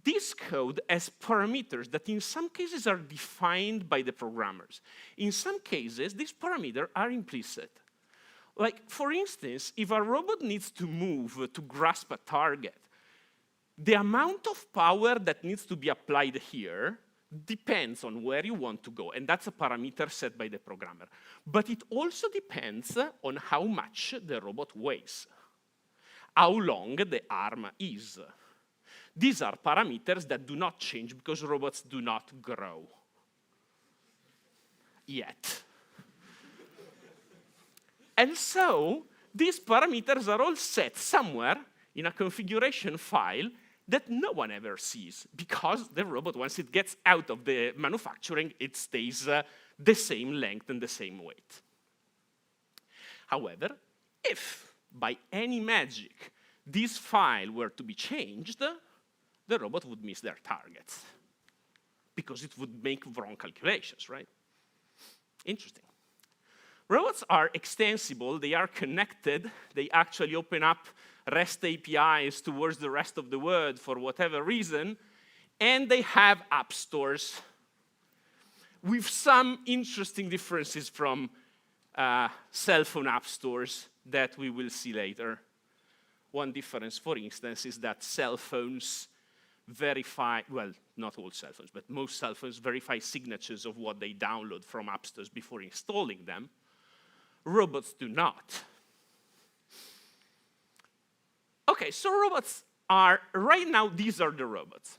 this code has parameters that in some cases are defined by the programmers. In some cases, these parameters are implicit. Like, for instance, if a robot needs to move to grasp a target, the amount of power that needs to be applied here depends on where you want to go, and that's a parameter set by the programmer. But it also depends on how much the robot weighs, how long the arm is. These are parameters that do not change because robots do not grow. Yet. And so, these parameters are all set somewhere in a configuration file that no one ever sees, because the robot, once it gets out of the manufacturing, it stays the same length and the same weight. However, if by any magic this file were to be changed, the robot would miss their targets, because it would make wrong calculations, right? Interesting. Robots are extensible, they are connected, they actually open up REST APIs towards the rest of the world for whatever reason, and they have app stores with some interesting differences from cell phone app stores that we will see later. One difference, for instance, is that cell phones verify, well, not all cell phones, but most cell phones verify signatures of what they download from app stores before installing them. robots do not. Okay, so robots are, right now, these are the robots,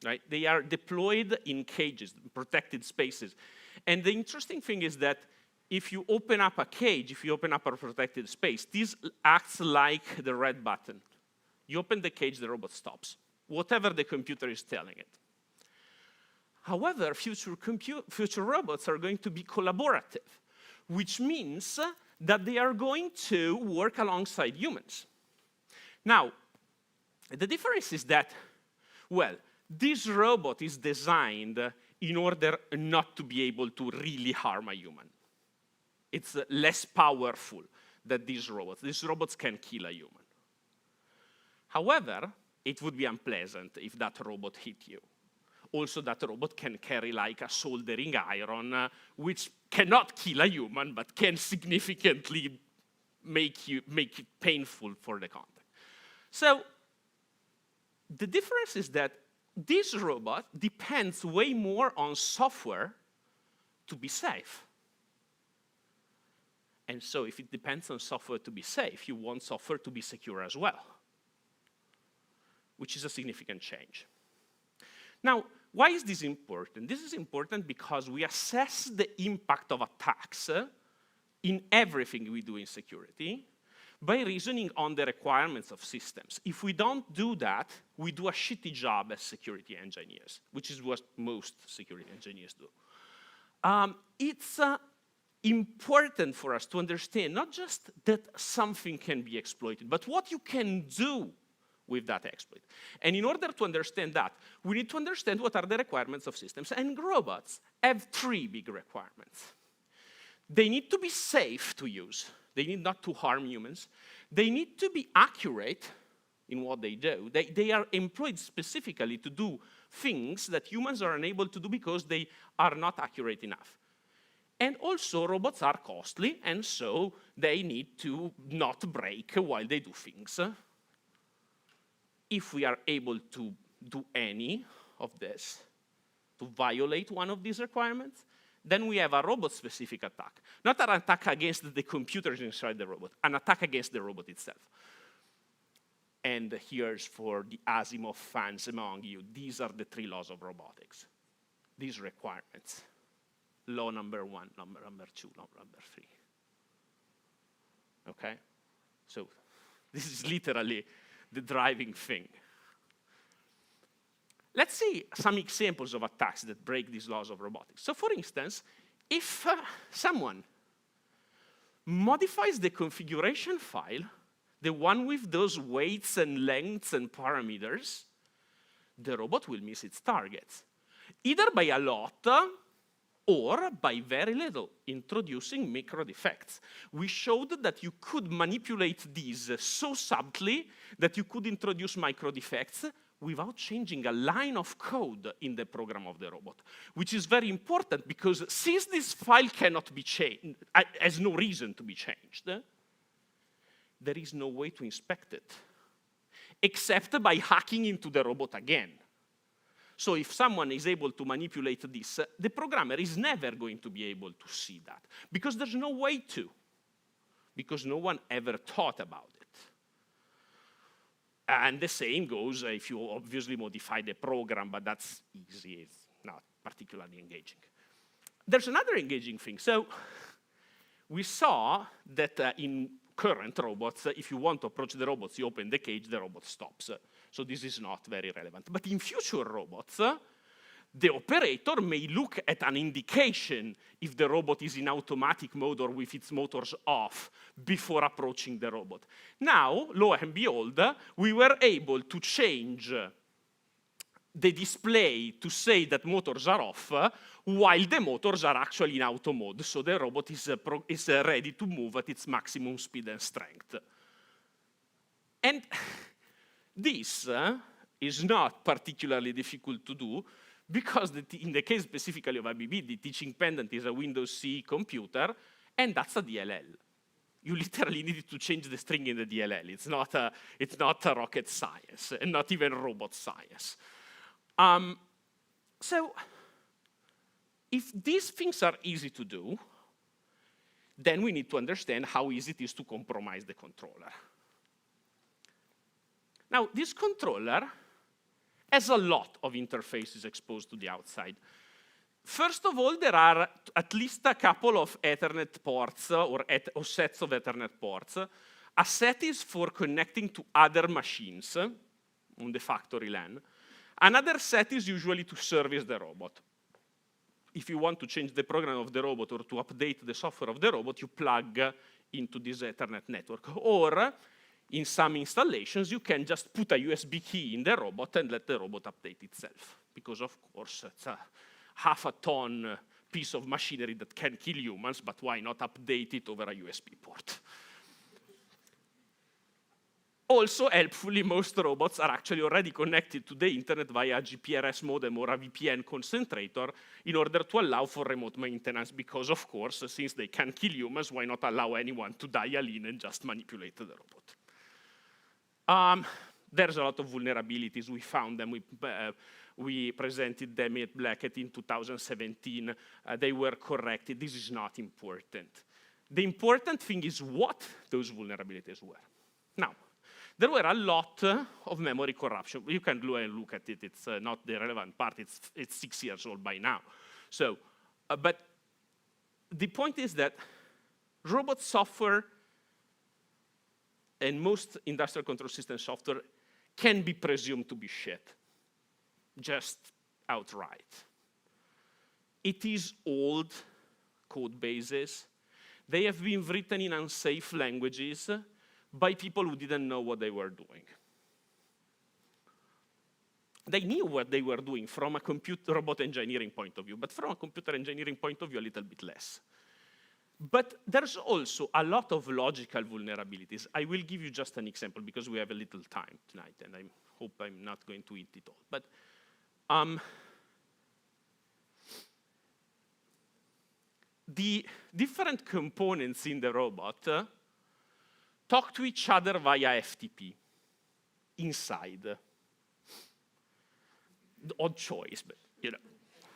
right? They are deployed in cages, protected spaces. And the interesting thing is that if you open up a cage, if you open up a protected space, this acts like the red button. You open the cage, the robot stops, whatever the computer is telling it. However, future robots are going to be collaborative, which means that they are going to work alongside humans. Now, the difference is that, well, this robot is designed in order not to be able to really harm a human. It's less powerful than these robots. These robots can kill a human. However, it would be unpleasant if that robot hit you. Also, that robot can carry like a soldering iron, which cannot kill a human, but can significantly make it painful for the contact. So the difference is that this robot depends way more on software to be safe. And so if it depends on software to be safe, you want software to be secure as well, which is a significant change. Now, why is this important? This is important because we assess the impact of attacks in everything we do in security by reasoning on the requirements of systems. If we don't do that, we do a shitty job as security engineers, which is what most security engineers do. It's important for us to understand not just that something can be exploited, but what you can do with that exploit. And in order to understand that, we need to understand what are the requirements of systems. And robots have three big requirements. They need to be safe to use. They need not to harm humans. They need to be accurate in what they do. They are employed specifically to do things that humans are unable to do because they are not accurate enough. And also, robots are costly, and so they need to not break while they do things. If we are able to do any of this, to violate one of these requirements, then we have a robot-specific attack. Not an attack against the computers inside the robot, an attack against the robot itself. And here's for the Asimov fans among you, these are the three laws of robotics. These requirements. Law number 1, number 2, law number 3. Okay? So this is literally the driving thing. Let's see some examples of attacks that break these laws of robotics. So for instance, if someone modifies the configuration file, the one with those weights and lengths and parameters, the robot will miss its targets, either by a lot or by very little, introducing micro defects. We showed that you could manipulate these so subtly that you could introduce micro defects without changing a line of code in the program of the robot, which is very important because since this file cannot be changed, has no reason to be changed, there is no way to inspect it, except by hacking into the robot again. So if someone is able to manipulate this, the programmer is never going to be able to see that, because there's no way to, because no one ever thought about it. And the same goes if you obviously modify the program, but that's easy, it's not particularly engaging. There's another engaging thing. So we saw that in current robots, if you want to approach the robots, you open the cage, the robot stops. So this is not very relevant. But in future robots, the operator may look at an indication if the robot is in automatic mode or with its motors off before approaching the robot. Now, lo and behold, we were able to change the display to say that motors are off while the motors are actually in auto mode, so the robot is ready to move at its maximum speed and strength. And this is not particularly difficult to do because in the case specifically of ABB, the teaching pendant is a Windows CE computer, and that's a DLL. You literally need to change the string in the DLL. It's not a rocket science, and not even robot science. So if these things are easy to do, then we need to understand how easy it is to compromise the controller. Now, this controller has a lot of interfaces exposed to the outside. First of all, there are at least a couple of Ethernet ports or sets of Ethernet ports. A set is for connecting to other machines on the factory LAN. Another set is usually to service the robot. If you want to change the program of the robot or to update the software of the robot, you plug into this Ethernet network. Or, in some installations, you can just put a USB key in the robot and let the robot update itself. Because, of course, it's a half-a-ton piece of machinery that can kill humans, but why not update it over a USB port? Also, helpfully, most robots are actually already connected to the internet via a GPRS modem or a VPN concentrator in order to allow for remote maintenance, because, of course, since they can kill humans, why not allow anyone to dial in and just manipulate the robot? There's a lot of vulnerabilities. We found them. We presented them at Blackhat in 2017. They were corrected. This is not important. The important thing is what those vulnerabilities were. Now, there were a lot of memory corruption. You can go and look at it. It's not the relevant part. It's 6 years old by now. So, but the point is that robot software and most industrial control system software can be presumed to be shit, just outright. It is old code bases. They have been written in unsafe languages by people who didn't know what they were doing. They knew what they were doing from a robot engineering point of view, but from a computer engineering point of view, a little bit less. But there's also a lot of logical vulnerabilities. I will give you just an example because we have a little time tonight, and I hope I'm not going to eat it all. But the different components in the robot talk to each other via FTP inside. The odd choice, but you know,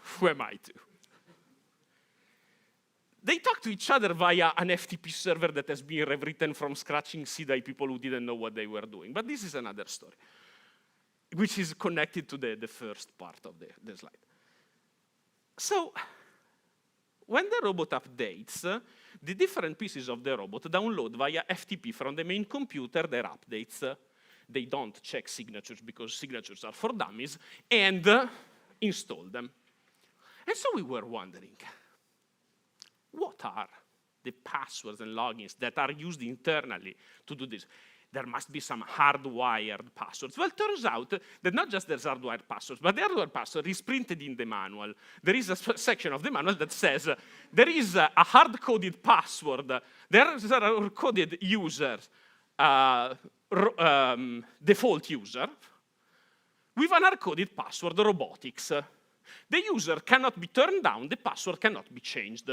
who am I to? They talk to each other via an FTP server that has been rewritten from scratch in C by people who didn't know what they were doing. But this is another story, which is connected to the first part of the slide. So, when the robot updates, the different pieces of the robot download via FTP from the main computer their updates. They don't check signatures because signatures are for dummies, and install them. And so we were wondering, what are the passwords and logins that are used internally to do this? There must be some hardwired passwords. Well, it turns out that not just there's hardwired passwords, but the hardwired password is printed in the manual. There is a section of the manual that says there is a hard-coded password, there are hard-coded users, default user, with an hard-coded password, Robotics. The user cannot be turned down, the password cannot be changed.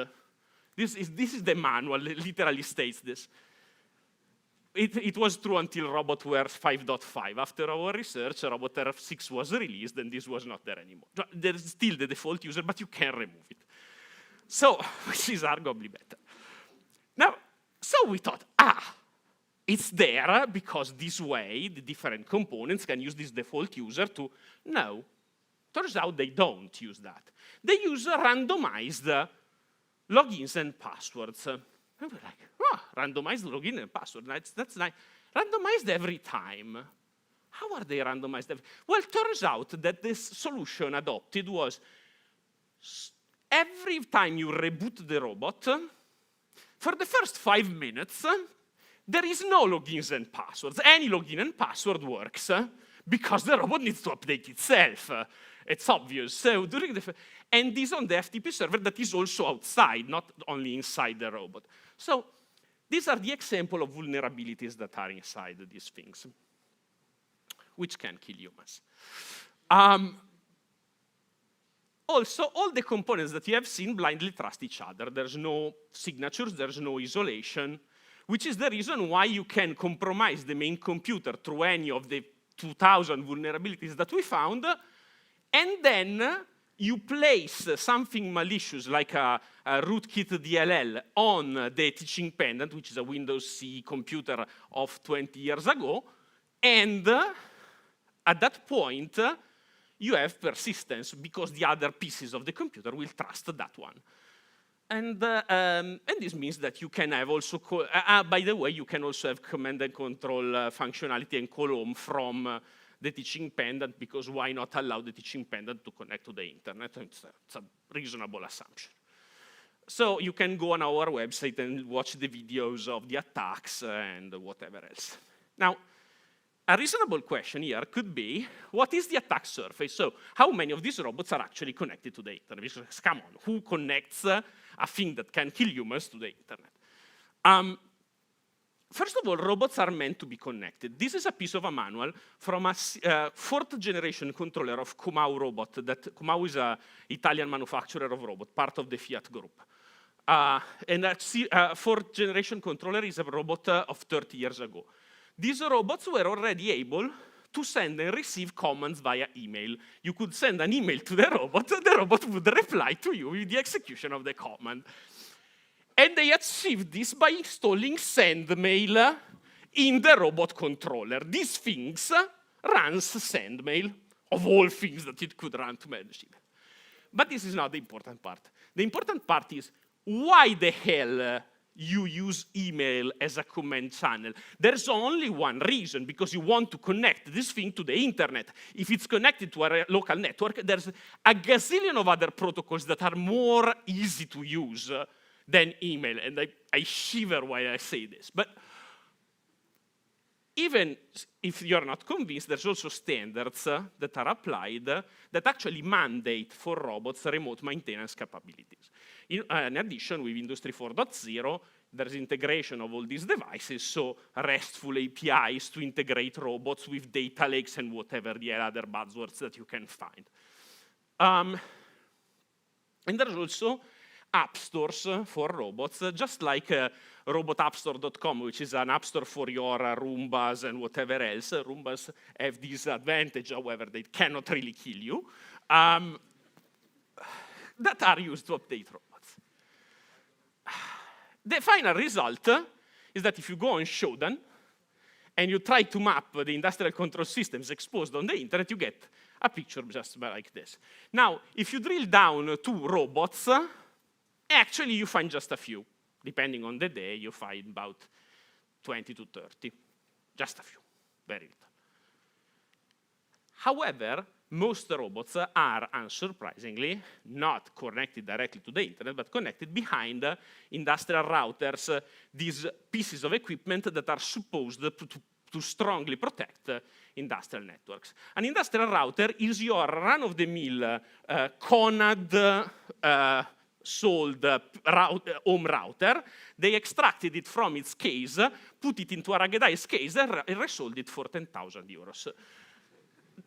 This is the manual, it literally states this. It was true until Robotware 5.5. After our research, Robotware 6 was released, and this was not there anymore. There's still the default user, but you can remove it. So, which is arguably better. Now, so we thought, it's there because this way the different components can use this default user to, no. Turns out they don't use that. They use randomized logins and passwords. And we're like, randomized login and password, that's nice. Randomized every time. How are they randomized? Well, it turns out that this solution adopted was every time you reboot the robot, for the first 5 minutes, there is no logins and passwords. Any login and password works because the robot needs to update itself. It's obvious. So during and this on the FTP server that is also outside, not only inside the robot. So these are the example of vulnerabilities that are inside these things, which can kill humans. Also, all the components that you have seen blindly trust each other. There's no signatures, there's no isolation, which is the reason why you can compromise the main computer through any of the 2,000 vulnerabilities that we found, and then you place something malicious like a rootkit DLL on the teaching pendant, which is a Windows CE computer of 20 years ago, and at that point, you have persistence because the other pieces of the computer will trust that one. And this means that you can have also, by the way, you can also have command and control functionality and call home from the teaching pendant, because why not allow the teaching pendant to connect to the internet? It's a reasonable assumption. So you can go on our website and watch the videos of the attacks and whatever else. Now, a reasonable question here could be, what is the attack surface? So how many of these robots are actually connected to the internet? Because, come on, who connects a thing that can kill humans to the internet? First of all, robots are meant to be connected. This is a piece of a manual from a 4th generation controller of Comau robot. Comau is an Italian manufacturer of robots, part of the Fiat group. And that 4th generation controller is a robot of 30 years ago. These robots were already able to send and receive commands via email. You could send an email to the robot would reply to you with the execution of the command. And they achieved this by installing SendMail in the robot controller. These things runs SendMail, of all things that it could run to manage it. But this is not the important part. The important part is, why the hell you use email as a command channel? There's only one reason, because you want to connect this thing to the internet. If it's connected to a local network, there's a gazillion of other protocols that are more easy to use than email, and I shiver while I say this. But even if you're not convinced, there's also standards that are applied that actually mandate for robots remote maintenance capabilities. In addition, with Industry 4.0, there's integration of all these devices, so RESTful APIs to integrate robots with data lakes and whatever the other buzzwords that you can find. And there's also app stores for robots, just like robotappstore.com, which is an app store for your Roombas and whatever else. Roombas have this advantage, however, they cannot really kill you, that are used to update robots. The final result is that if you go on Shodan and you try to map the industrial control systems exposed on the internet, you get a picture just like this. Now, if you drill down to robots, actually, you find just a few. Depending on the day, you find about 20 to 30. Just a few, very little. However, most robots are, unsurprisingly, not connected directly to the internet, but connected behind industrial routers, these pieces of equipment that are supposed to strongly protect industrial networks. An industrial router is your run-of-the-mill Conad sold home router. They extracted it from its case, put it into a ruggedized case, and resold it for 10,000 euros.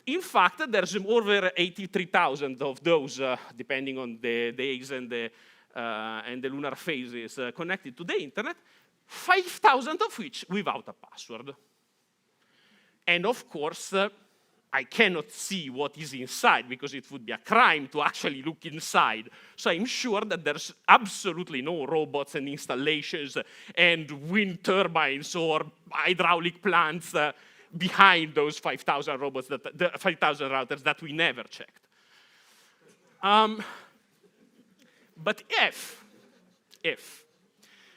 In fact, there's over 83,000 of those, depending on the days and the lunar phases connected to the internet, 5,000 of which without a password. And of course, I cannot see what is inside because it would be a crime to actually look inside. So I'm sure that there's absolutely no robots and installations and wind turbines or hydraulic plants behind those 5,000 robots, the 5,000 routers that we never checked. But if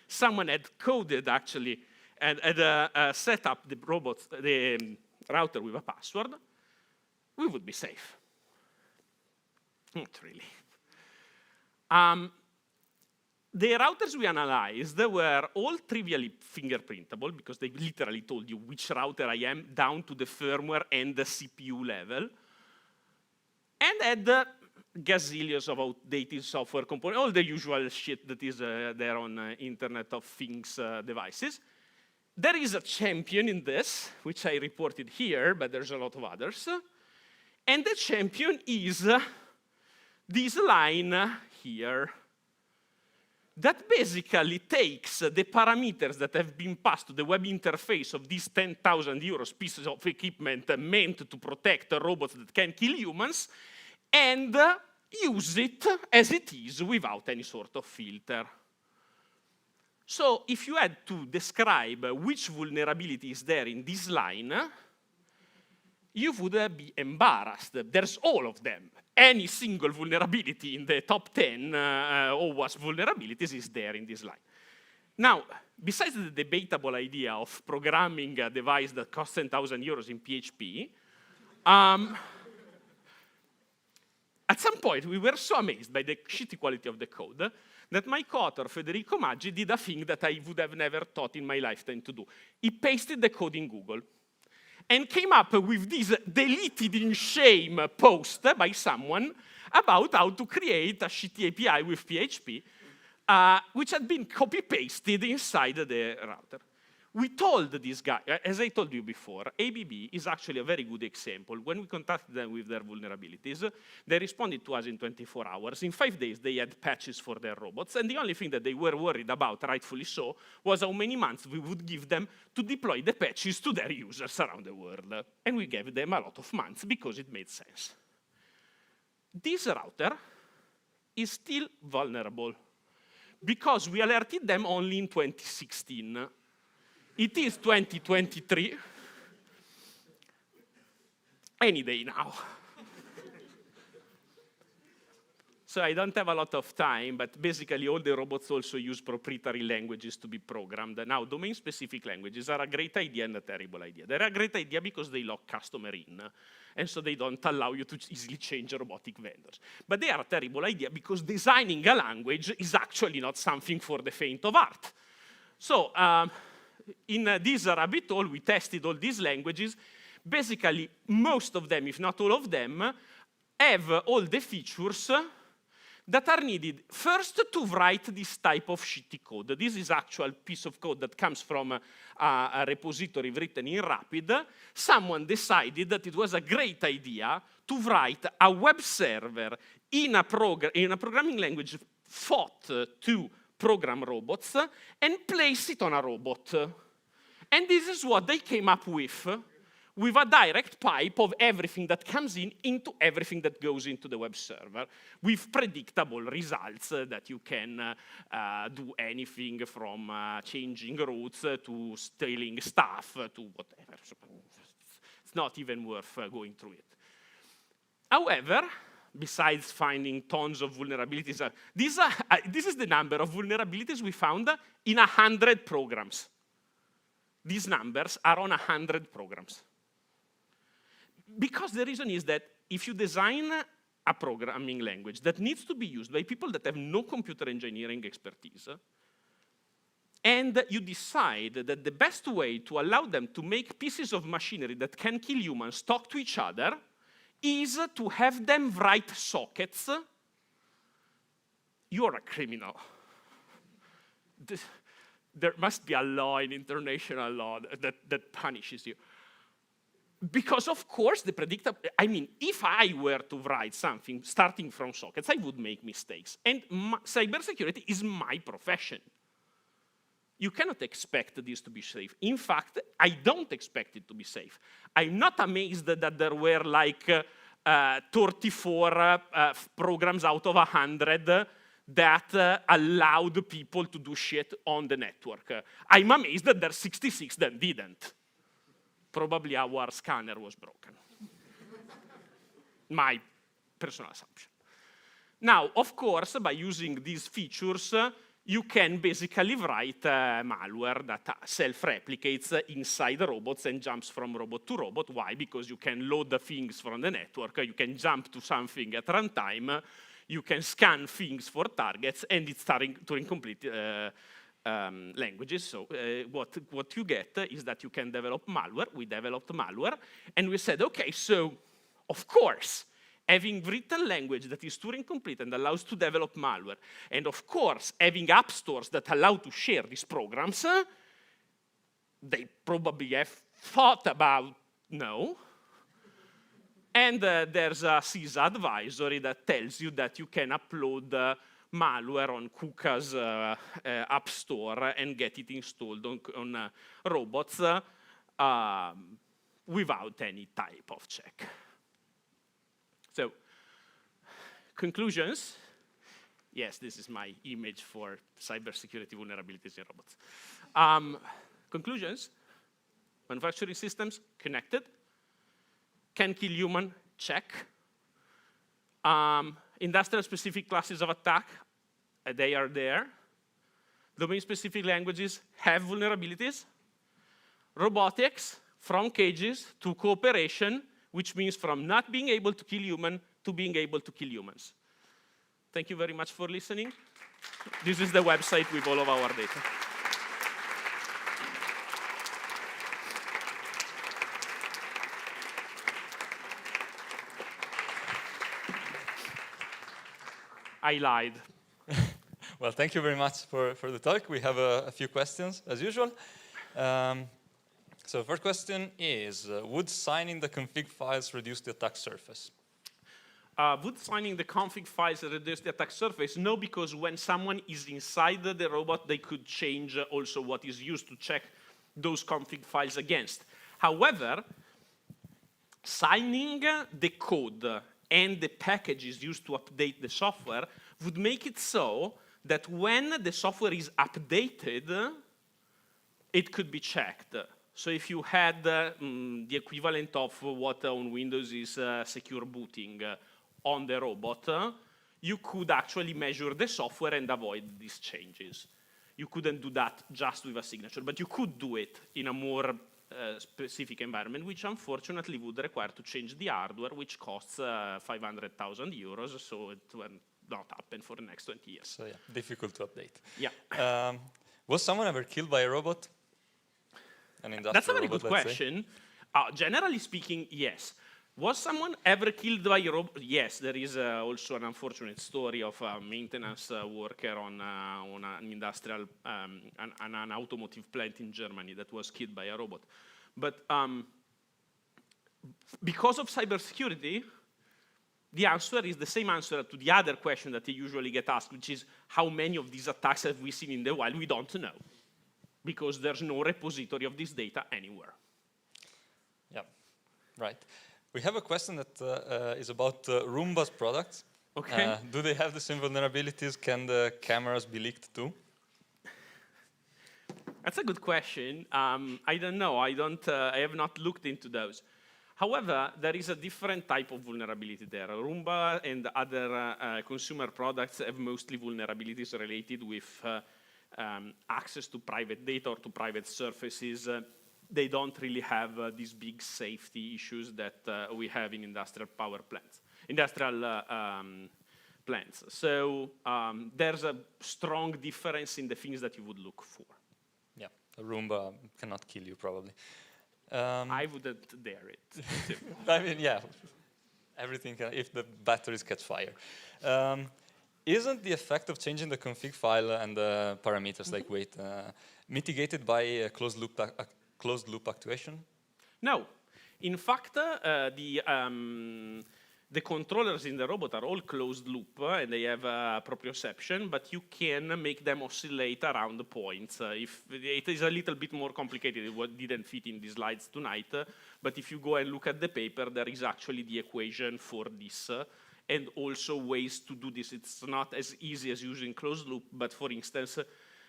someone had coded actually and had set up the robots, the router with a password, we would be safe. Not really. The routers we analyzed were all trivially fingerprintable because they literally told you which router I am down to the firmware and the CPU level, and had gazillions of outdated software components, all the usual shit that is there on Internet of Things devices. There is a champion in this, which I reported here, but there's a lot of others. And the champion is this line here that basically takes the parameters that have been passed to the web interface of these 10,000 euros pieces of equipment meant to protect robots that can kill humans and use it as it is without any sort of filter. So if you had to describe which vulnerability is there in this line, you would be embarrassed. There's all of them. Any single vulnerability in the top 10 OWASP vulnerabilities is there in this line. Now, besides the debatable idea of programming a device that costs 10,000 euros in PHP, at some point we were so amazed by the shitty quality of the code that my co-author Federico Maggi did a thing that I would have never thought in my lifetime to do. He pasted the code in Google and came up with this deleted in shame post by someone about how to create a shitty API with PHP, which had been copy-pasted inside the router. We told this guy, as I told you before, ABB is actually a very good example. When we contacted them with their vulnerabilities, they responded to us in 24 hours. In 5 days, they had patches for their robots, and the only thing that they were worried about, rightfully so, was how many months we would give them to deploy the patches to their users around the world. And we gave them a lot of months because it made sense. This router is still vulnerable because we alerted them only in 2016. It is 2023, any day now. So I don't have a lot of time, but basically all the robots also use proprietary languages to be programmed. Now, domain-specific languages are a great idea and a terrible idea. They're a great idea because they lock customer in, and so they don't allow you to easily change robotic vendors. But they are a terrible idea because designing a language is actually not something for the faint of heart. So, in this rabbit hole, we tested all these languages. Basically, most of them, if not all of them, have all the features that are needed first to write this type of shitty code. This is actual piece of code that comes from a repository written in Rapid. Someone decided that it was a great idea to write a web server in a programming language thought to program robots and place it on a robot. And this is what they came up with a direct pipe of everything that comes in into everything that goes into the web server, with predictable results that you can do anything from changing routes to stealing stuff to whatever. So it's not even worth going through it. However, besides finding tons of vulnerabilities, this is the number of vulnerabilities we found in 100 programs. These numbers are on 100 programs. Because the reason is that if you design a programming language that needs to be used by people that have no computer engineering expertise, and you decide that the best way to allow them to make pieces of machinery that can kill humans talk to each other is to have them write sockets, you're a criminal. There must be a law, an international law, that punishes you. Because, of course, if I were to write something starting from sockets, I would make mistakes. And cybersecurity is my profession. You cannot expect this to be safe. In fact, I don't expect it to be safe. I'm not amazed that there were like 34 programs out of 100 that allowed people to do shit on the network. I'm amazed that there are 66 that didn't. Probably our scanner was broken. My personal assumption. Now, of course, by using these features, you can basically write malware that self-replicates inside the robots and jumps from robot to robot. Why? Because you can load the things from the network, you can jump to something at runtime, you can scan things for targets, and it's Turing complete languages. So what you get is that you can develop malware. We developed malware, and we said, okay, so of course, having written language that is Turing complete and allows to develop malware, and of course, having app stores that allow to share these programs, they probably have thought about no. And there's a CISA advisory that tells you that you can upload malware on KUKA's app store and get it installed on robots without any type of check. So conclusions. Yes, this is my image for cybersecurity vulnerabilities in robots. Conclusions, manufacturing systems, connected. Can kill human, check. Industrial-specific classes of attack, they are there. Domain-specific languages have vulnerabilities. Robotics, from cages to cooperation, which means from not being able to kill human to being able to kill humans. Thank you very much for listening. This is the website with all of our data. I lied. Well, thank you very much for the talk. We have a few questions, as usual. So first question is, would signing the config files reduce the attack surface? Would signing the config files reduce the attack surface? No, because when someone is inside the robot, they could change also what is used to check those config files against. However, signing the code and the packages used to update the software would make it so that when the software is updated, it could be checked. So if you had the equivalent of what on Windows is secure booting on the robot, you could actually measure the software and avoid these changes. You couldn't do that just with a signature, but you could do it in a more specific environment, which unfortunately would require to change the hardware, which costs 500,000 euros, so it will not happen for the next 20 years. So yeah, difficult to update. Yeah. Was someone ever killed by a robot? An industrial That's a very robot, good let's question. Generally speaking, yes. Was someone ever killed by a robot? Yes, there is also an unfortunate story of a maintenance worker on an industrial, an automotive plant in Germany that was killed by a robot. But because of cybersecurity, the answer is the same answer to the other question that they usually get asked, which is how many of these attacks have we seen in the wild? We don't know, because there's no repository of this data anywhere. Yeah, right. We have a question that is about Roomba's products. Okay. Do they have the same vulnerabilities? Can the cameras be leaked too? That's a good question. I don't know. I have not looked into those. However, there is a different type of vulnerability there. Roomba and other consumer products have mostly vulnerabilities related with access to private data or to private surfaces. They don't really have these big safety issues that we have in industrial power plants, plants. So there's a strong difference in the things that you would look for. Yeah, a Roomba cannot kill you probably. I wouldn't dare it. I mean, yeah, everything can, if the batteries catch fire. Isn't the effect of changing the config file and the parameters like weight mitigated by a closed loop actuation? No. In fact, the controllers in the robot are all closed loop and they have proprioception, but you can make them oscillate around the points. If it is a little bit more complicated, it didn't fit in the slides tonight, but if you go and look at the paper, there is actually the equation for this and also ways to do this. It's not as easy as using closed loop, but for instance,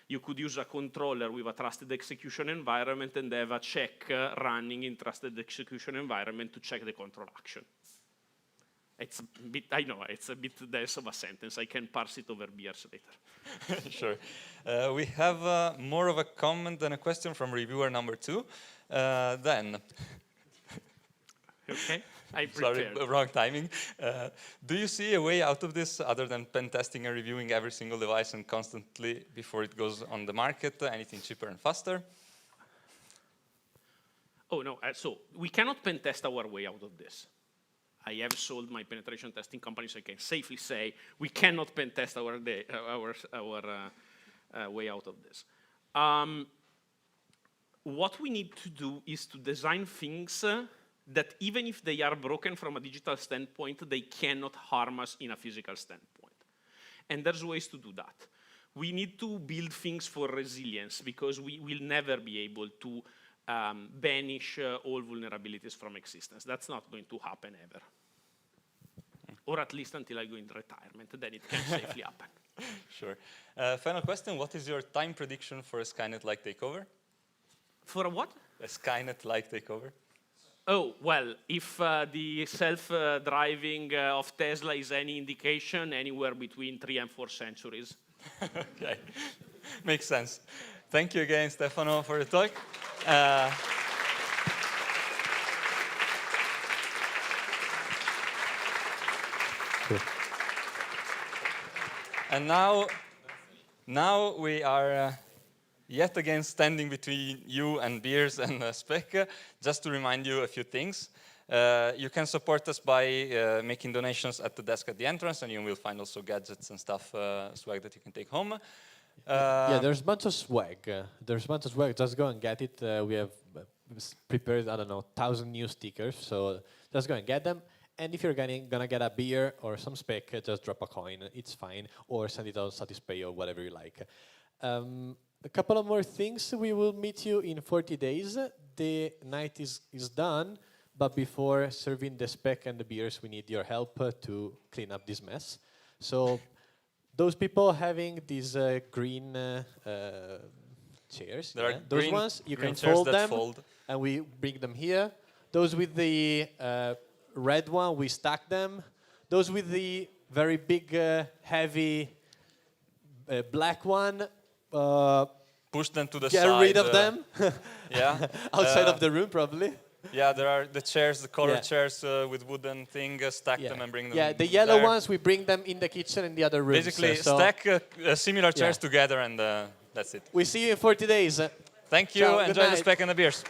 you could use a controller with a trusted execution environment and have a check running in trusted execution environment to check the control action. It's a bit, I know, it's a bit less of a sentence. I can parse it over beers later. Sure. We have more of a comment than a question from reviewer number 2. Then. Okay, I prepared. Sorry, wrong timing. Do you see a way out of this other than pen testing and reviewing every single device and constantly before it goes on the market? Anything cheaper and faster? Oh, no. So we cannot pen test our way out of this. I have sold my penetration testing company, so I can safely say we cannot pen test our way out of this. What we need to do is to design things that even if they are broken from a digital standpoint, they cannot harm us in a physical standpoint. And there's ways to do that. We need to build things for resilience because we will never be able to banish all vulnerabilities from existence. That's not going to happen ever. or at least until I go in retirement, then it can safely happen. Sure. Final question, what is your time prediction for a Skynet-like takeover? For a what? A Skynet-like takeover? Oh, well, if the self-driving of Tesla is any indication, anywhere between 3 and 4 centuries. Okay, makes sense. Thank you again, Stefano, for the talk. And now we are yet again standing between you and beers and Speck. Just to remind you a few things. You can support us by making donations at the desk at the entrance, and you will find also gadgets and stuff, swag that you can take home. Yeah, there's a bunch of swag. Just go and get it. We have prepared, I don't know, 1,000 new stickers. So just go and get them. And if you're gonna get a beer or some Speck, just drop a coin. It's fine. Or send it on Satispay or whatever you like. A couple of more things. We will meet you in 40 days. The night is done. But before serving the Speck and the beers, we need your help to clean up this mess. So those people having these green chairs, there are those green, ones, you green can fold that them, fold. and we bring them here. Those with the red one, we stack them. Those with the very big, heavy black one, push them to the get side. Get rid of them. Yeah. Outside of the room, probably. Yeah, there are the chairs, the color chairs with wooden thing, stack them and bring them. Yeah, the yellow there. ones, we bring them in the kitchen in the other rooms. Basically, stack similar chairs together, and that's it. We see you in 40 days. Thank you. Ciao, enjoy the Speck and the beers.